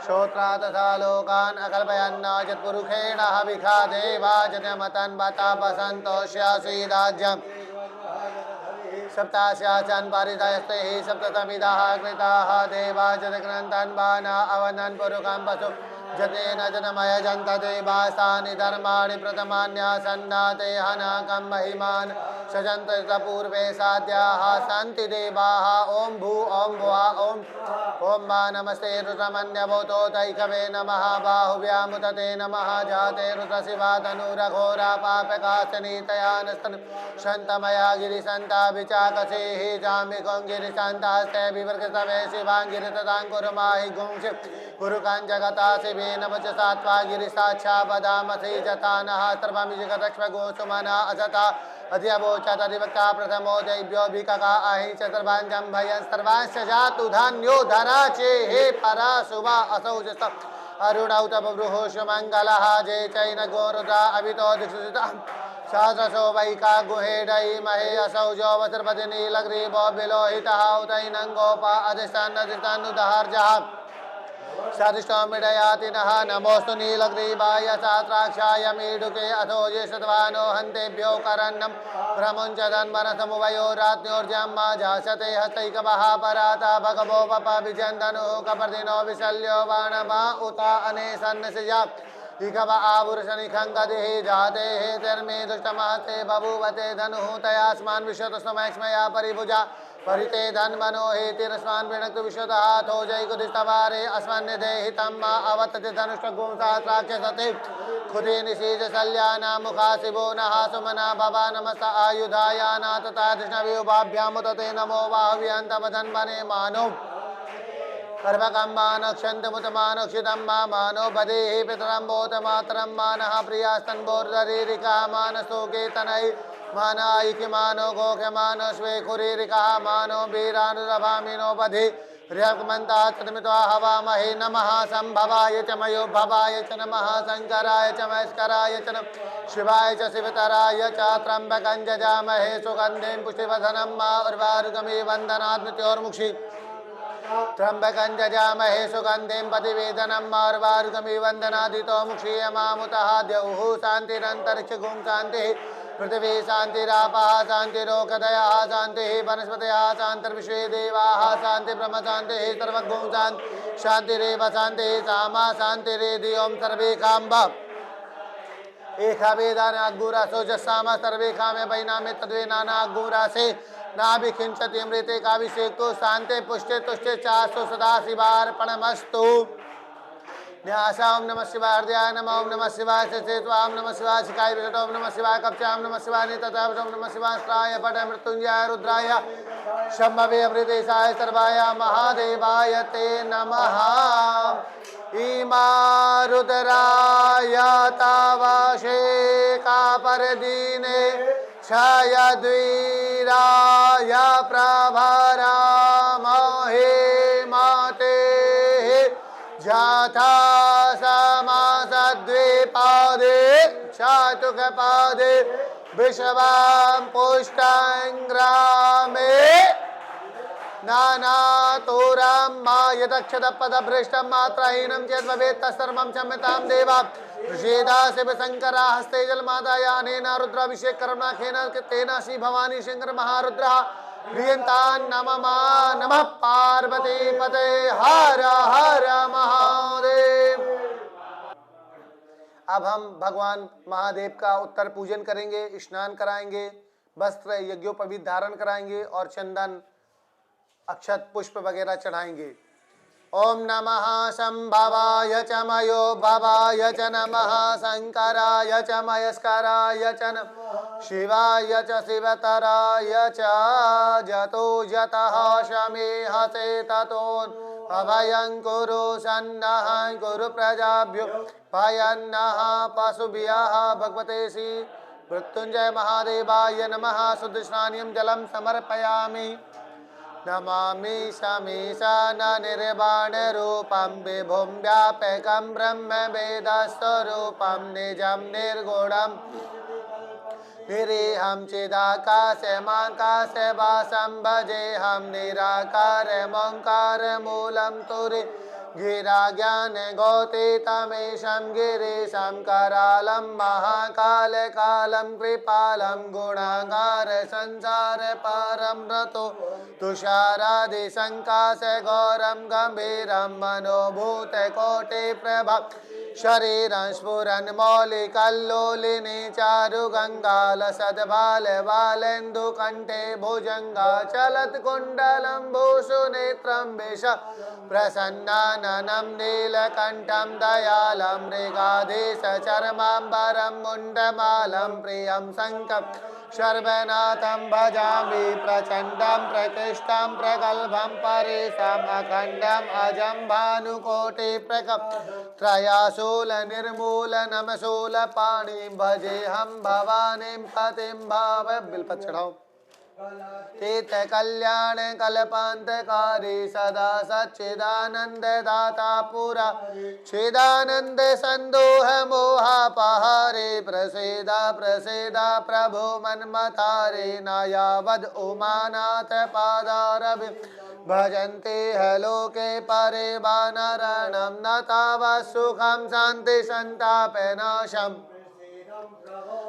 श्रोत्रा तथा लोकान् अकल्पयन्नाजत्पुरुषेण हविखा देवाजनमतन् बतापसन्तोष्यासीदाज्यम् सप्तास्याचन् परिधयस्ते हि सप्ततमिदाः कृताः देवाजनग्रन्थन् बाना अवनन् पुरुषं पशु जतेन जनमयजन्त देवास्तानि धर्माणि प्रथमान्यासन्नाते हनाकं महिमान् सजन्त पूर्वे साध्याः सन्ति देवाः ॐ भू ॐ भुवा ॐ मा नमस्ते रुद्रमन्यभूतो दैकवे नमः बाहुव्यामुदते नमः जाते रुद्रशिवा तनुरघोरा पापकाशनीतयानस्तन शन्तमया गिरिशन्ता विचाकसेः जामिकों गिरिशन्तास्ते विवर्गसवे शिवाङ्गिरितदाङ्कुरुमाहि गुंसि गुरुकां जगता शिवेन वचसा त्वा गिरिसाक्षा वदामसि जतानः सर्वं जगदक्ष्मगोसुमना असता अध्यवोचत अधिवक्ता प्रथमो दैव्यो भिकका अहि च सर्वाञ्जं भयं सर्वांश्च जातु धन्यो धना चेहे परा शुभा असौ च अरुणौ तपबृहोष मङ्गलः जय चैन गोरुदा अभितो दिक्षुषितः सहस्रशो वैका गुहेडै महे असौ जो वसर्पति नीलग्रीवो विलोहितः उदैनं गोपा अधिष्ठानुदहर्जः सदिष्टमिडयाति नः नमोस्तु नीलग्रीवाय सात्राक्षाय मीडुके अथो ये शतवानो हन्तेभ्यो करन्नं भ्रमुञ्चदन्वनसमुभयोरात्न्योर्जं मा जासते हस्तैकवः पराता भगवो पप विजन्दनुः कपर्दिनो विशल्यो बाणमा उता अनेसन्नसिजा इकव आपुरुषनिखङ्गतिः जातेः तिर्मे दुष्टमहस्ते बभूवते धनुः तयास्मान् विश्वतस्मैक्ष्मया परिभुजा परिते धन्वनो हेतिरस्मान् वृणक्तु विश्वतहाथो जयकुदिस्तवारे अस्मन्निधे हितं मा अवतति धनुष्टगुंसात्राक्षसते खुदे निषेज सल्याना मुखा शिवो नः सुमना भवा नमस्त आयुधायाना तथा कृष्णव्यूहाभ्यामुदते नमो बाह्व्यन्तमधन्वने मानो कर्भकम्मानक्षन्तमुतमानक्षितं मा मानो बधेः पितरं बोधमातरं मानः प्रियास्तन्बोर्दरीरिका मानस्तोके तनैः मानायिकिमानो गोख्यमानो स्वे खुरीरिकः मानो वीरानुरभामिनो बधे ह्यग्मन्ता तदमित्वा हवामहे नमः संभवाय च मयो भवाय च नमः शङ्कराय च महेश्वराय च शिवाय च शिवतराय च त्र्यम्बकं जजामहे सुगन्धिं पुष्टिवर्धनं मा उर्वारुकमे वन्दनात् मृत्योर्मुक्षि त्र्यम्बकं जजामहे सुगन्धिं प्रतिवेदनं मार्वारुकमिव वन्दनादितो मुक्षीयमामुतः द्यौः शान्तिरन्तरिक्षगुं शान्तिः पृथिवी शान्तिरापः शान्तिरोकदयः शान्तिः वनस्पतयः शान्तिर्विश्वे देवाः शान्तिब्रह्म शान्तिः सर्वगुं शान्तिरेव शान्तिः सामा शान्तिरेधि ओं सर्वे काम्ब एकावेदानागुरासो जस्साम सर्वे कामे वैनामे तद्वे नानागुरासे नाभिखिंचति अमृते काभिषेको शांते पुष्टे तुष्टे चासो सदा शिवार्पणमस्तु न्यासा ओम नमः शिवाय हृदयाय नमः ओम नमः शिवाय चेतवा ओम नमः शिवाय शिखाय विषटो ओम नमः शिवाय कवचाय ओम नमः शिवाय नेतताय ओम नमः शिवाय श्राय पट मृत्युंजयाय रुद्राय शम्भवे अमृतेशाय सर्वाय महादेवाय ते नमः इमा रुद्राय तावाशे कापरदीने छायाद्वीराय प्रभरामहे माते जाता समासद्विपादे चातुकपादे विश्वां पुष्टांग्रामे नानातोरां मा यदक्षतपदभ्रष्टं मात्राहीनं चेत् भवेत् तत्सर्वं क्षम्यतां देवा ऋषेदा शिवशङ्करा हस्ते जलमादायानेन रुद्राभिषेककर्मणा तेन श्री भवानी शंकर महारुद्रः प्रियन्तान् नमः पार्वती पते हर हर महादेव। अब हम भगवान महादेव का उत्तर पूजन करेंगे, स्नान कराएंगे, वस्त्र यज्ञोपवीत धारण कराएंगे और चंदन अक्षत पुष्प वगैरह चढ़ाएंगे। ओम नमः संभवाय च मयो भवाय च नमः शंकराय च मयस्कराय च शिवाय च शिवतराय च जतो जतः शमे हसे ततो अभयं कुरु सन्नः कुरु प्रजाभ्यो भयन्नः पशुभ्यः भगवते श्री मृत्युंजय महादेवाय नमः। शुद्ध स्नानियं जलं समर्पयामि। नमामि समीशान निर्वाणरूपं विभुं व्यापकं ब्रह्म वेदस्वरूपं निजं निर्गुणं निरीहं चिदाकाशमाकाशे वासं भजेऽहं निराकारमोङ्कारमूलं तुरी गिराज्ञानगोतीतमेशं गिरीशं करालं महाकालकालं कृपालं गुणागार संसारपारं रतो तुषारादिशङ्काशघोरं गम्भीरं मनोभूतकोटिप्रभा शरीरं स्फुरन् मौलिकल्लोलिनी चारुगङ्गालसद्बालबालेन्दुकण्ठे भुजङ्गाचलत्कुण्डलं भूषुनेत्रं विष प्रसन्नाननं नीलकण्ठं दयालं मृगाधीशचर्माम्बरं मुण्डमालं प्रियं शङ्खं सर्वनाथं भजामि प्रचण्डं प्रकृष्टं प्रगल्भं परेशम् अखण्डम् अजं भानुकोटिप्रकं त्रयाशूलनिर्मूलनं शूलपाणिं भजेऽहं भवानीं पतिं भाव बिल्पत् चढ़ाओ। तीर्थ कल्याण कल्पांतकारी सदा सच्चिदानंद दाता पुरा चिदानंद संदोह मोहापहारे प्रसीदा प्रसीदा प्रभु मन्मथारे नायावद उमानाथ पादारवि भजन्ते हलोके परे वानरणं न तावत् सुखं शान्ति सन्तापनाशम्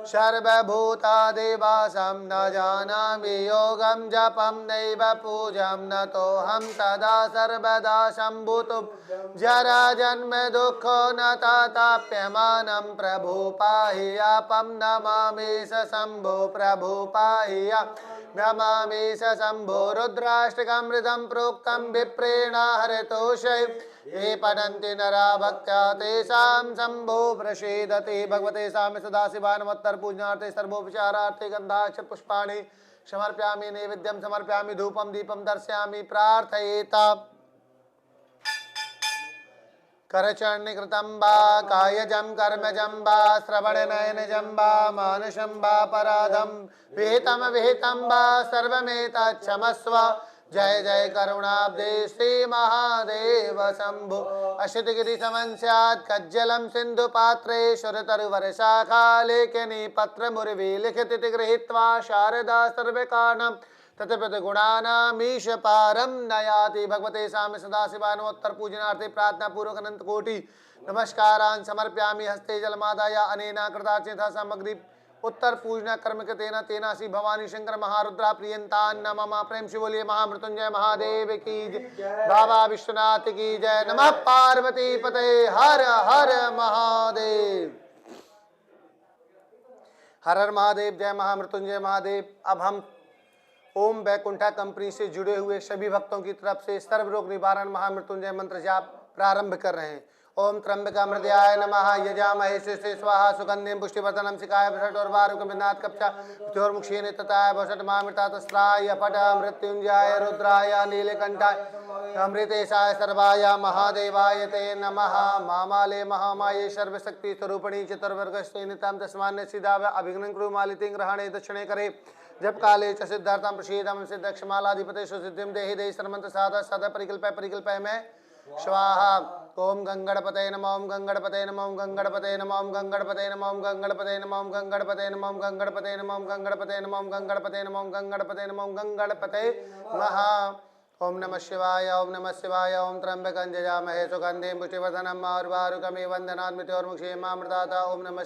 सर्वभूतादिवासं न जानामि योगं जपं नैव पूजं नतोऽहं सदा सर्वदा सम्भूतं जरा जन्म दुःखो न ताप्यमानं प्रभु पाहि यापं नमामि स शम्भो प्रभु पाहि नमामि स शम्भो रुद्राष्टकमृतं प्रोक्तं विप्रेण हरितोषे ये पठन्ति नरा भक्त्या तेषां शम्भो प्रसीदति। भगवते साम्य सदाशिवाय नमोत्तर पूजनार्थे सर्वोपचारार्थे गन्धाक्ष पुष्पाणि समर्पयामि नैवेद्यं समर्पयामि धूपं दीपं दर्शयामि प्रार्थयेता। करचरणकृतं वा कायजं कर्मजं वा श्रवणनयनजं वा मानसं वा पराधं विहितं वा सर्वमेतच्छमस्व। जय जय करुणाब्धे श्री महादेव शंभो। अश्वतगिरिसमं स्यात् कज्जलं सिन्धुपात्रे शरतरुवर्षाखा लेखनी पत्रमुर्वी लिखिति गृहीत्वा शारदा सर्वकारणं तत्प्रतिगुणानामीश पारं नयाति। भगवते साम्य सदाशिवाय नमोत्तर पूजनार्थे प्रार्थना पूर्वक अनंत कोटि नमस्कारान् समर्पयामि। हस्ते जलमादाय अनेन कृतार्चिता सामग्री उत्तर पूजना कर्म के तेना तेना श्री भवानी शंकर महारुद्रा प्रियंतान नमः। प्रेम से बोलिए महामृत्युंजय महादेव की जय, बाबा विश्वनाथ की जय। नमः पार्वती पते हर हर महादेव। हर हर महादेव, जय महामृत्युंजय महादेव। अब हम ओम वैकुंठा कंपनी से जुड़े हुए सभी भक्तों की तरफ से सर्व रोग निवारण महामृत्युंजय मंत्र जाप प्रारंभ कर रहे हैं। ओम त्र्यंबकामृताय नमः यजामहे सुष्ठुते स्वाहा सुगंधिं पुष्टिवर्धनम सिकाय वषट्र्वारुकमिन्नाथ कप्चा मृत्योर्मुक्षीण तताय वषट् मामृतातस्राय पट मृत्युंजयाय रुद्राय नीलकंठाय अमृतेशाय सर्वाय महादेवाय ते नमः। मामाले महामाये सर्वशक्ति स्वरूपिणी चतुर्वर्गस्ते नितां तस्मान्य सिद्धाव अभिघ्नं कुरु मालितिं ग्रहणे दक्षिणे करे जब काले च सिद्धार्थं प्रसीदं सिद्धक्षमालाधिपते सुसिद्धिं देहि देहि सर्वमंत्र साधा साधा परिकल्पय में स्वाहा। ओम गंगणपते नमः ओम गंगणपते नमः ओम गंगणपते नमः ओम गंगणपते नमः ओम गंगणपते नमः ओम गंगणपते नमः ओम गंगणपते नमः ओम गंगणपते नमः ओम गंगणपते नमः ओम गंगणपते नमः ओम गंगणपते नमः। ओम नमः शिवाय ओम नमः शिवाय। ओम त्र्यंबकं यजामहे सुगंधिं पुष्टिवर्धनम् उर्वारुकमिव बन्धनात् मृत्योर्मुक्षीयमामृतात्। ओम नमः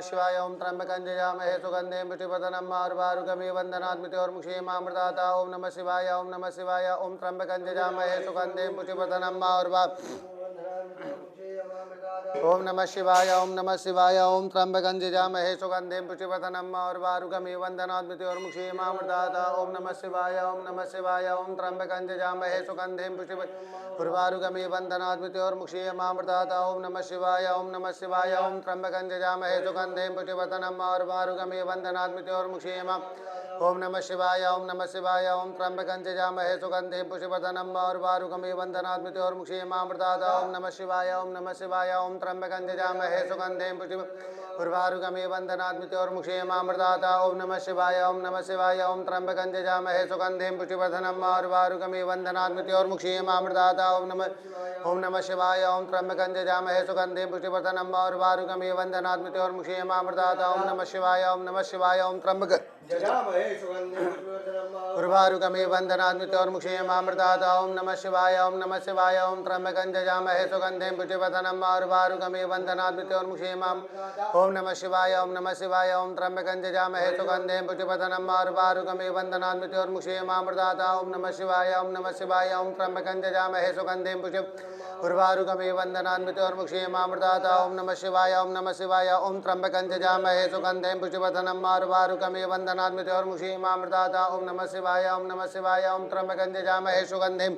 शिवाय। ओम त्र्यंबकं यजामहे सुगंधिं पुष्टिवर्धनम् उर्वारुकमिव बन्धनात् मृत्योर्मुक्षीयमामृतात्। ओम नमः शिवाय। ओम नमः शिवाय। ओम त्र्यंबकं यजामहे सुगंधिं पुष्टिवर्धनम् ओम नमः शिवाय। ओम नमः शिवाय। ओम त्र्यंबकं यजामहे सुगंधिं पुष्टिवर्धनम् उर्वारुकमिव बन्धनात् मृत्योर्मुक्षीयमामृतात्। ओम नमः शिवाय। ओम नमः शिवाय। ओम त्र्यंबकं यजामहे सुगंधिं पुष्टिवर्धनम् उर्वारुकमिव बन्धनात् मृत्योर्मुक्षीयमामृतात्। ओम नमः शिवाय। ओम नमः शिवाय। ओम त्र्यंबकं यजामहे सुगंधिं पुष्टिवर्धनम् उर्वारुकमिव बन्धनात् मृत्योर्मुक्षीयमामृतात्। ओम नमः शिवाय। ओम नमः शिवाय। ओम त्र्यंबकं यजामहे सुगंधिं पुष्टिवर्धनम् उर्वारुकमिव बन्धनात् मृत्योर्मुक्षीयमामृतात्। ओम नमः शिवाय। ओम नमः शिवाय। ओम त्र्यंबकं यजामहे सुगंधिं पुष्टिवर्धनम् उर्वारुकमिव बन्धनात् मृत्योर्मुक्षीयमामृतात्। ओम नमः शिवाय। ओम नमः शिवाय। ओम त्र्यंबकं यजामहे सुगंधिं पुष्टिवर्धनम् उर्वारुकमिव बन्धनात् मृत्योर्मुक्षीयमामृतात्। ओम नमः शिवाय। ओम त्र्यंबकं यजामहे सुगंधिं पुष्टिवर्धनम् उर्वारुकमिव बन्धनात् मृत्योर्मुक्षीयमामृतात्। ओम नमः शिवाय। ओम नमः शिवाय। ओम त्र्यंबकं उर्वारुकमिव बन्धनात् मृत्योर्मुक्षीयमामृतात्। ओम नमः शिवाय। ओम नमः शिवाय। ओम त्र्यंबकं यजामहे सुगंधिं पुष्टिवर्धनम् उर्वारुकमिव बन्धनात् मृत्योर्मुक्षीयमामृतात्। ओम नमः शिवाय। ओम नमः शिवाय। ओम त्र्यंबकं यजामहे सुगंधिं पुष्टिवर्धनम् उर्वारुकमिव बन्धनात् मृत्योर्मुक्षीयमामृतात्। ओम नमः शिवाय। ओम नमः शिवाय। ओम त्र्यंबकं यजामहे सुगंधिं उर्वारुकमिव बन्धनात् मृत्योर्मुक्षीयमामृतात्। ओम नमः शिवाय। ओम नमः शिवाय। ओम त्र्यंबकं यजामहे सुगंधिं पुष्टिवर्धनम् उर्वारुकमिव बन्धनात् मृत्योर्मुक्षीयमामृतात्। ओम नमः शिवाय। ओम नमः शिवाय। ओम त्र्यंबकं यजामहे सुगंधिं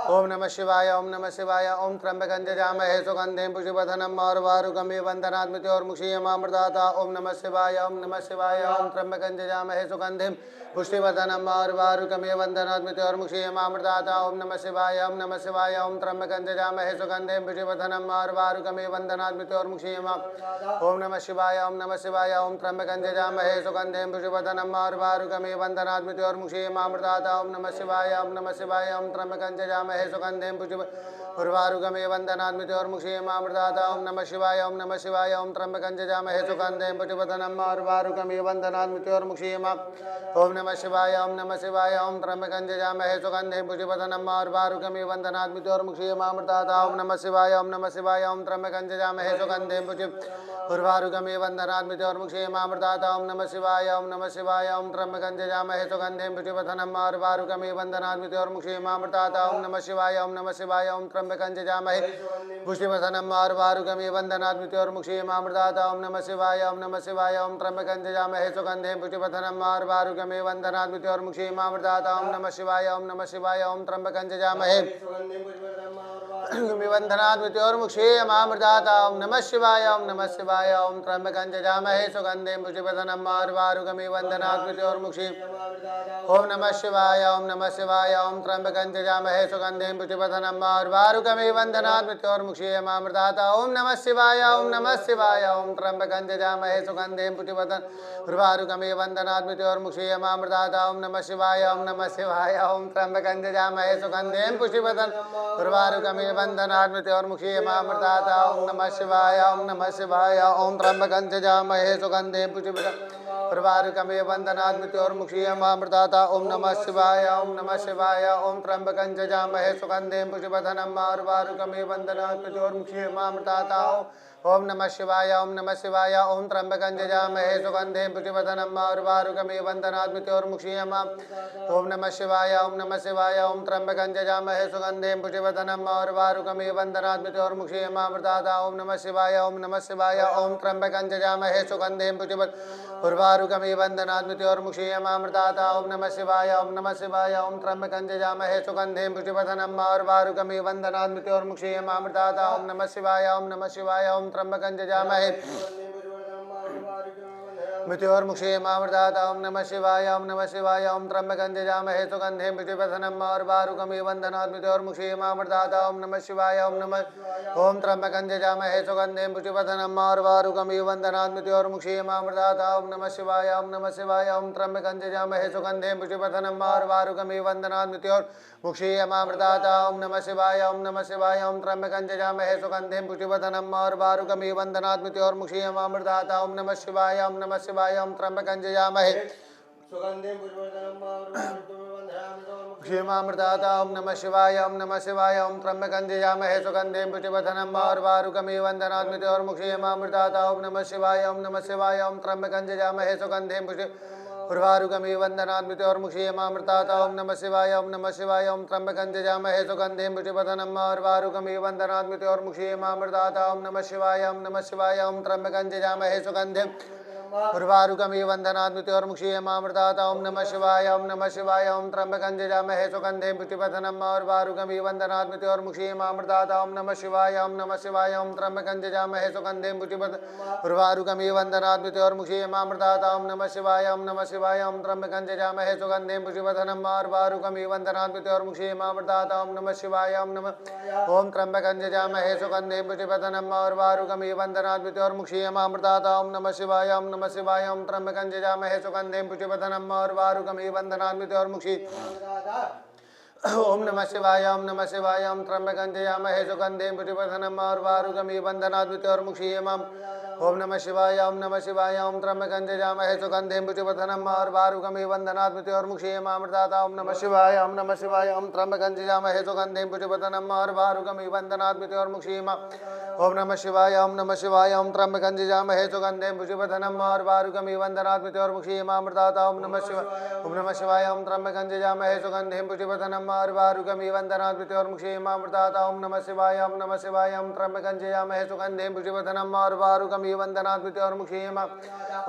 ओम नमः शिवाय। ओम नमः शिवाय। ओम त्र्यंबकं यजामहे सुगंधिं पुष्टिवर्धनम् उर्वारुकमिव बन्धनात् मृत्योर्मुक्षीयमामृतात्। ओम नमः शिवाय। ओम नमः शिवाय। ओम त्र्यंबकं यजामहे सुगंधिं पुष्टिवर्धनम् उर्वारुकमिव बन्धनात् मृत्योर्मुक्षीयमामृतात्। ओम नमः शिवाय। ओम नमः शिवाय। ओम त्र्यंबकं यजामहे सुगंधिं पुष्टिवर्धनम् उर्वारुकमिव बन्धनात् मृत्योर्मुक्षीयमामृतात्। ओम नमः शिवाय। ओम नमः शिवाय। ओम त्र्यंबकं यजामहे सुगंधिं पुष्टिवर्धनम् उर्वारुकमिव बन्धनात् मृत्योर्मुक्षीयमामृतात्। ओम नमः शिवाय। ओम नमः शिवाय। ओम त्र्यंबकं यजामहे सुगंधिं उर्वारुकमिव बन्धनात् मृत्योर्मुक्षीयमामृतात्। ओम नमः शिवाय। ओम नमः शिवाय। ओम त्र्यंबकं यजामहे सुगंधिं पुष्टिवर्धनम् उर्वारुकमिव बन्धनात् मृत्योर्मुक्षीयमामृतात्। ओम नमः शिवाय। ओम नमः शिवाय। ओम त्र्यंबकं यजामहे सुगंधिं पुष्टिवर्धनम् उर्वारुकमिव बन्धनात् मृत्योर्मुक्षीयमामृतात्। ओम नमः शिवाय। ओम नमः शिवाय। ओम त्र्यंबकं यजामहे सुगंधिं उर्वारुकमे वन्दनात् मृत्योर्मुक्षे मामृतात् ओम नमः शिवाय ओम नमः शिवाय ओम त्र्यंबकं यजामहे सुगन्धिं पुष्टिवर्धनम् उर्वारुकमे वन्दनात् मृत्योर्मुक्षे मामृतात् ओम नमः शिवाय ओम नमः शिवाय ओम त्र्यंबकं यजामहे पुष्टिवर्धनम् उर्वारुकमे वन्दनात् मृत्योर्मुक्षे मामृतात् ओम नमः शिवाय ओम नमः शिवाय ओम त्र्यंबकं यजामहे सुगन्धिं पुष्टिवर्धनम् उर्वारुकमे वन्दनात् मृत्योर्मुक्षे मामृतात् ओम नमः शिवाय ओम नमः शिवाय ओम त्र्यंबकं यजामहे वन्दनात् मृत्योर्मुक्षे मामृतात् ओम नमः शिवाय ओम नमः शिवाय ओम त्र्यंबकं यजामहे सुगन्धिं पुष्टिवर्धनम् उर्वारुकमे वन्दनात् मृत्योर्मुक्षे ओम नमः शिवाय ओम नमः शिवाय ओम त्र्यंबकं यजामहे सुगन्धिं पुष्टिवर्धनम् उर्वारुकमे वन्दनात् मृत्योर्मुक्षे मामृतात् ओम नमः शिवाय ओम नमः शिवाय ओम त्र्यंबकं यजामहे सुगन्धिं पुष्टिवर्धनम् उर्वारुकमे वन्दनात् मृत्योर्मुक्षे मामृतात् ओम नमः शिवाय ओम नमः शिवाय ओम त्र्यंबकं यजामहे सुगन्धिं पुष्टिवर्धनम् उर्वारुकमे वन्दनात् मृत्योर्मुक्षे मामृतात् ओम नमः शिवाय ओम नमः शिवाय ओम त्र्यंबकं यजामहे सुगन्धिं पुष्टिवर्धनम् उर्वारुकमे वन्दनात् मृत्योर्मुक्षे मामृतात् ओम नमः शिवाय ओम नमः शिवाय ओम त्र्यंबकं यजामहे सुगन्धिं पुष्टिवर्धनम् उर्वारुकमे वन्दनात् मृत्योर्मुक्षे मामृतात् ओम नमः शिवाय ओम नमः शिवाय ओम त्र्यंबकं यजामहे सुगन्धिं पुष्टिवर्धनम् उर्वारुकमे वन्दनात् मृत्योर्मुक्षे ओम नमः शिवाय ओम नमः शिवाय ओम त्र्यंबकं यजामहे सुगन्धिं पुष्टिवर्धनम् उर्वारुकमे वन्दनात् मृत्योर्मुक्षे मामृतात् ओम नमः शिवाय ओम नमः शिवाय ओम त्र्यंबकं यजामहे सुगन्धिं पुष्टिवर्धनम् उर्वारुकमे वन्दनात् मृत्योर्मुक्षे मामृतात् ओम नमः शिवाय ओम नमः शिवाय ओम त्र्यंबकं यजामहे सुगन्धिं पुष्टिवर्धनम् उर्वारुकमे वन्दनात् मृत्योर्मुक्षे मामृतात् ओम नमः शिवाय ओम नमः शिवाय ओम त्र्यंबकं यजामहे मृत्योर्मुक्षे मामृतात् ओम नमः शिवाय ओम नमः शिवाय ओम त्र्यंबकं यजामहे सुगन्धिं पुष्टिवर्धनम् उर्वारुकमे वन्दनात् मृत्योर्मुक्षे मामृतात् ओम नमः शिवाय ओम नमः ओम त्र्यंबकं यजामहे सुगन्धिं पुष्टिवर्धनम् उर्वारुकमे वन्दनात् मृत्योर्मुक्षे मामृतात् ओम नमः शिवाय ओम नमः शिवाय ओम त्र्यंबकं यजामहे सुगन्धिं पुष्टिवर्धनम् उर्वारुकमे वन्दनात् मृत्योर्मुक्षे मामृतात् ओम नमः शिवाय ओम नमः शिवाय ओम त्र्यंबकं यजामहे सुगन्धिं पुष्टिवर्धनम् उर्वारुकमे वन्दनात् मृत्योर्मुक्षे मामृतात् ओम नमः शिवाय ओम नमः शिवाय ओम त्र्यंबकं यजामहे सुगन्धिं पुष्टिवर्धनम् मामृतात् ओम नमः शिवाय ओम नमः शिवाय ओम त्र्यंबकं यजामहे सुगन्धिं पुष्टिवर्धनम् उर्वारुकमे वन्दनात् मृत्योर्मुक्षे मामृतात् ओम नमः शिवाय ओम नमः शिवाय ओम त्र्यंबकं यजामहे सुगन्धिं उर्वारुकमे वन्दनात् मृत्योर्मुक्षे मामृतात् ओम नमः शिवाय ओम नमः शिवाय ओम त्र्यंबकं यजामहे सुगन्धिं पुष्टिवर्धनम् उर्वारुकमे वन्दनात् मृत्योर्मुक्षे मामृतात् ओम नमः शिवाय ओम नमः शिवाय ओम त्र्यंबकं यजामहे सुगन्धिं उर्वारुकमे वन्दनात् मृत्योर्मुक्षे मामृतात् ओम नमः शिवाय ओम नमः शिवाय ओम त्र्यंबकं यजामहे सुगन्धिं पुष्टिवर्धनम् उर्वारुकमे वन्दनात् मृत्योर्मुक्षे मामृतात् ओम नमः शिवाय ओम नमः शिवाय ओम त्र्यंबकं यजामहे सुगन्धिं पुष्टिवर्धनम् उर्वारुकमे वन्दनात् मृत्योर्मुक्षे मामृतात् ओम नमः शिवाय ओम नमः शिवाय ओम त्र्यंबकं यजामहे सुगन्धिं पुष्टिवर्धनम् उर्वारुकमे वन्दनात् मृत्योर्मुक्षे मामृतात् ओम नमः शिवाय ओम नमः ओम त्र्यंबकं यजामहे सुगन्धिं पुष्टिवर्धनम् उर्वारुकमे वन्दनात् मृत्योर्मुक्षे मामृतात् ओम नमः शिवाय ओम नमः शिवाय ओम त्र्यंबकं यजामहे सुगन्धिं पुष्टिवर्धनम् उर्वारुकमे वन्दनात् मृत्योर्मुक्षे ओम नमः शिवाय ओम नमः शिवाय ओम त्र्यंबकं यजामहे सुगन्धिं पुष्टिवर्धनम् उर्वारुकमे वन्दनात् मृत्योर्मुक्षे ओम नमः शिवाय ओम नमः शिवाय ओम त्र्यंबकं यजामहे सुगन्धिं पुष्टिवर्धनम् उर्वारुकमे वन्दनात् मृत्योर्मुक्षे मामृतात् ओम नमः शिवाय ओम नमः शिवाय ओम त्र्यंबकं यजामहे सुगन्धिं पुष्टिवर्धनम् उर्वारुकमे वन्दनात् मृत्योर्मुक्षे ओम नमः शिवाय ओम नमः शिवाय ओम त्र्यंबकं यजामहे सुगन्धिं पुष्टिवर्धनम् उर्वारुकमे वन्दनात् मृत्योर्मुक्षे मामृतात् ओम नमः शिवाय ओम त्र्यंबकं यजामहे सुगन्धिं पुष्टिवर्धनम् उर्वारुकमे वन्दनात् मृत्योर्मुक्षे मामृतात् ओम नमः शिवाय ओम नमः शिवाय ओम त्र्यंबकं यजामहे सुगन्धिं पुष्टिवर्धनम् उर्वारुकमे वन्दनात् मृत्योर्मुक्षे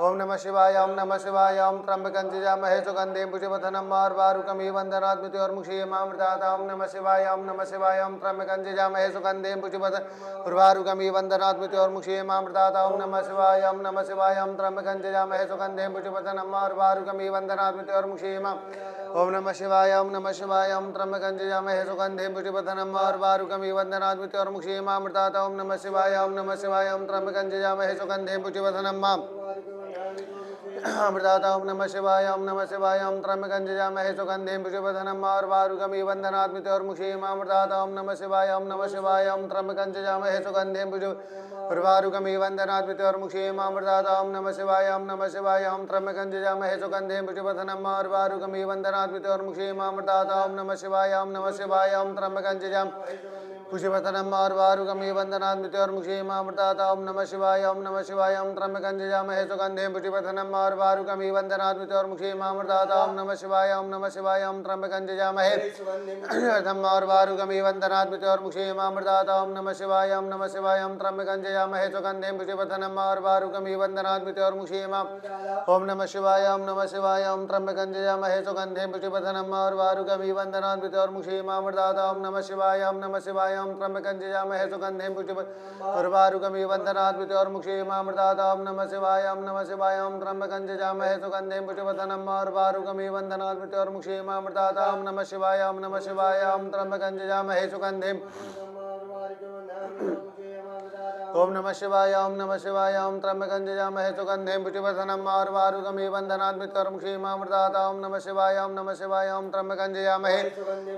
ओम नमः शिवाय ओम नमः शिवाय ओम त्र्यंबकं यजामहे सुगन्धिं पुष्टिवर्धनम् उर्वारुकमे वन्दनात् मृत्योर्मुक्षे मामृतात् ओम नमः शिवाय ओम नमः शिवाय ओम त्र्यंबकं यजामहे सुगन्धिं पुष्टिवर्धनम् उर्वारुकमे वन्दनात् मृत्योर्मुक्षे मामृतात् ओम नमः शिवाय ओम नमः शिवाय ओम त्र्यंबकं यजामहे सुगन्धिं पुष्टिवर्धनम् उर्वारुकमे वन्दनात् मृत्योर्मुक्षे ओम नमः शिवाय ओम नमः शिवाय ओम त्र्यंबकं यजामहे सुगन्धिं पुष्टिवर्धनम् उर्वारुकमे वन्दनात् मृत्योर्मुक्षे मामृतात् ओम नमः शिवाय ओम नमः शिवाय ओम त्र्यंबकं यजामहे सुगन्धिं पुष्टिवर्धनम् अमृतात् ओम नमः शिवाय ओम नमः शिवाय ओम त्र्यंबकं यजामहे सुगन्धिं पुष्टिवर्धनम् उर्वारुकमे वन्दनात् मृत्योर्मुक्षे मामृतात् ओम नमः शिवाय ओम नमः शिवाय ओम त्र्यंबकं यजामहे सुगन्धिं उर्वारुकमे वन्दनात् मृत्योर्मुक्षे मामृतात् ओम नमः शिवाय ओम नमः शिवाय ओम त्र्यंबकं यजामहे सुगन्धिं पुष्टिवर्धनम् उर्वारुकमे वन्दनात् मृत्योर्मुक्षे मामृतात् ओम नमः शिवाय ओम नमः शिवाय ओम त्र्यंबकं यजामहे पुष्पवथनम और वारुकमी वंदनात् मृत्योर्मुक्षीमामृतात्। ओम नमः शिवाय ओम नमः शिवाय। ओम त्र्यंबकं यजामहे सुगंधिं पुष्पवथनम और वारुकमी वंदनात् मृत्योर्मुक्षीमामृतात्। ओम नमः शिवाय ओम नमः शिवाय। ओम त्र्यंबकं यजामहे सुगंधिं और वारुकमी वंदनात् मृत्योर्मुक्षीमामृतात्। ओम नमः शिवाय ओम नमः शिवाय। ओम त्र्यंबकं यजामहे सुगंधिं पुष्पवथनम और वारुकमी वंदनात् मृत्योर्मुक्षीमामृतात्। ओम नमः शिवाय ओम नमः शिवाय। ओम त्र्यंबकं यजामहे सुगंधिं पुष्पवथनम और वारुकमी वंदनात् मृत्योर्मुक्षीमामृतात्। ओम नमः शिवाय ओम नमः शिवाय। ओम त्र्यंबकं यजामहे सुगंधिं पुष्पवथनम और वारुकमी वंदनात् मृत्योर्मुक्षीमामृतात्। ओम नमः शिवाय ओम नमः शिवाय। ओम त्र्यंबकं यजामहे सुगंधिं पुष्पवथनम और वारुकमी वंदनात् मृत्योर्मुक्षीमामृतात्। ओम नमः शिवाय ओम नमः शिवाय। ओम त्र्यंबकं यजामहे सुगंधिं ओम नमः शिवाय ओम नमः शिवाय। ओम त्र्यंबकं यजामहे सुगंधिं पुष्पवथनम और वारुकमी वंदनात् मृत्योर्मुक्षीमामृतात्। ओम नमः शिवाय ओम नमः शिवाय। ओम त्र्यंबकं यजामहे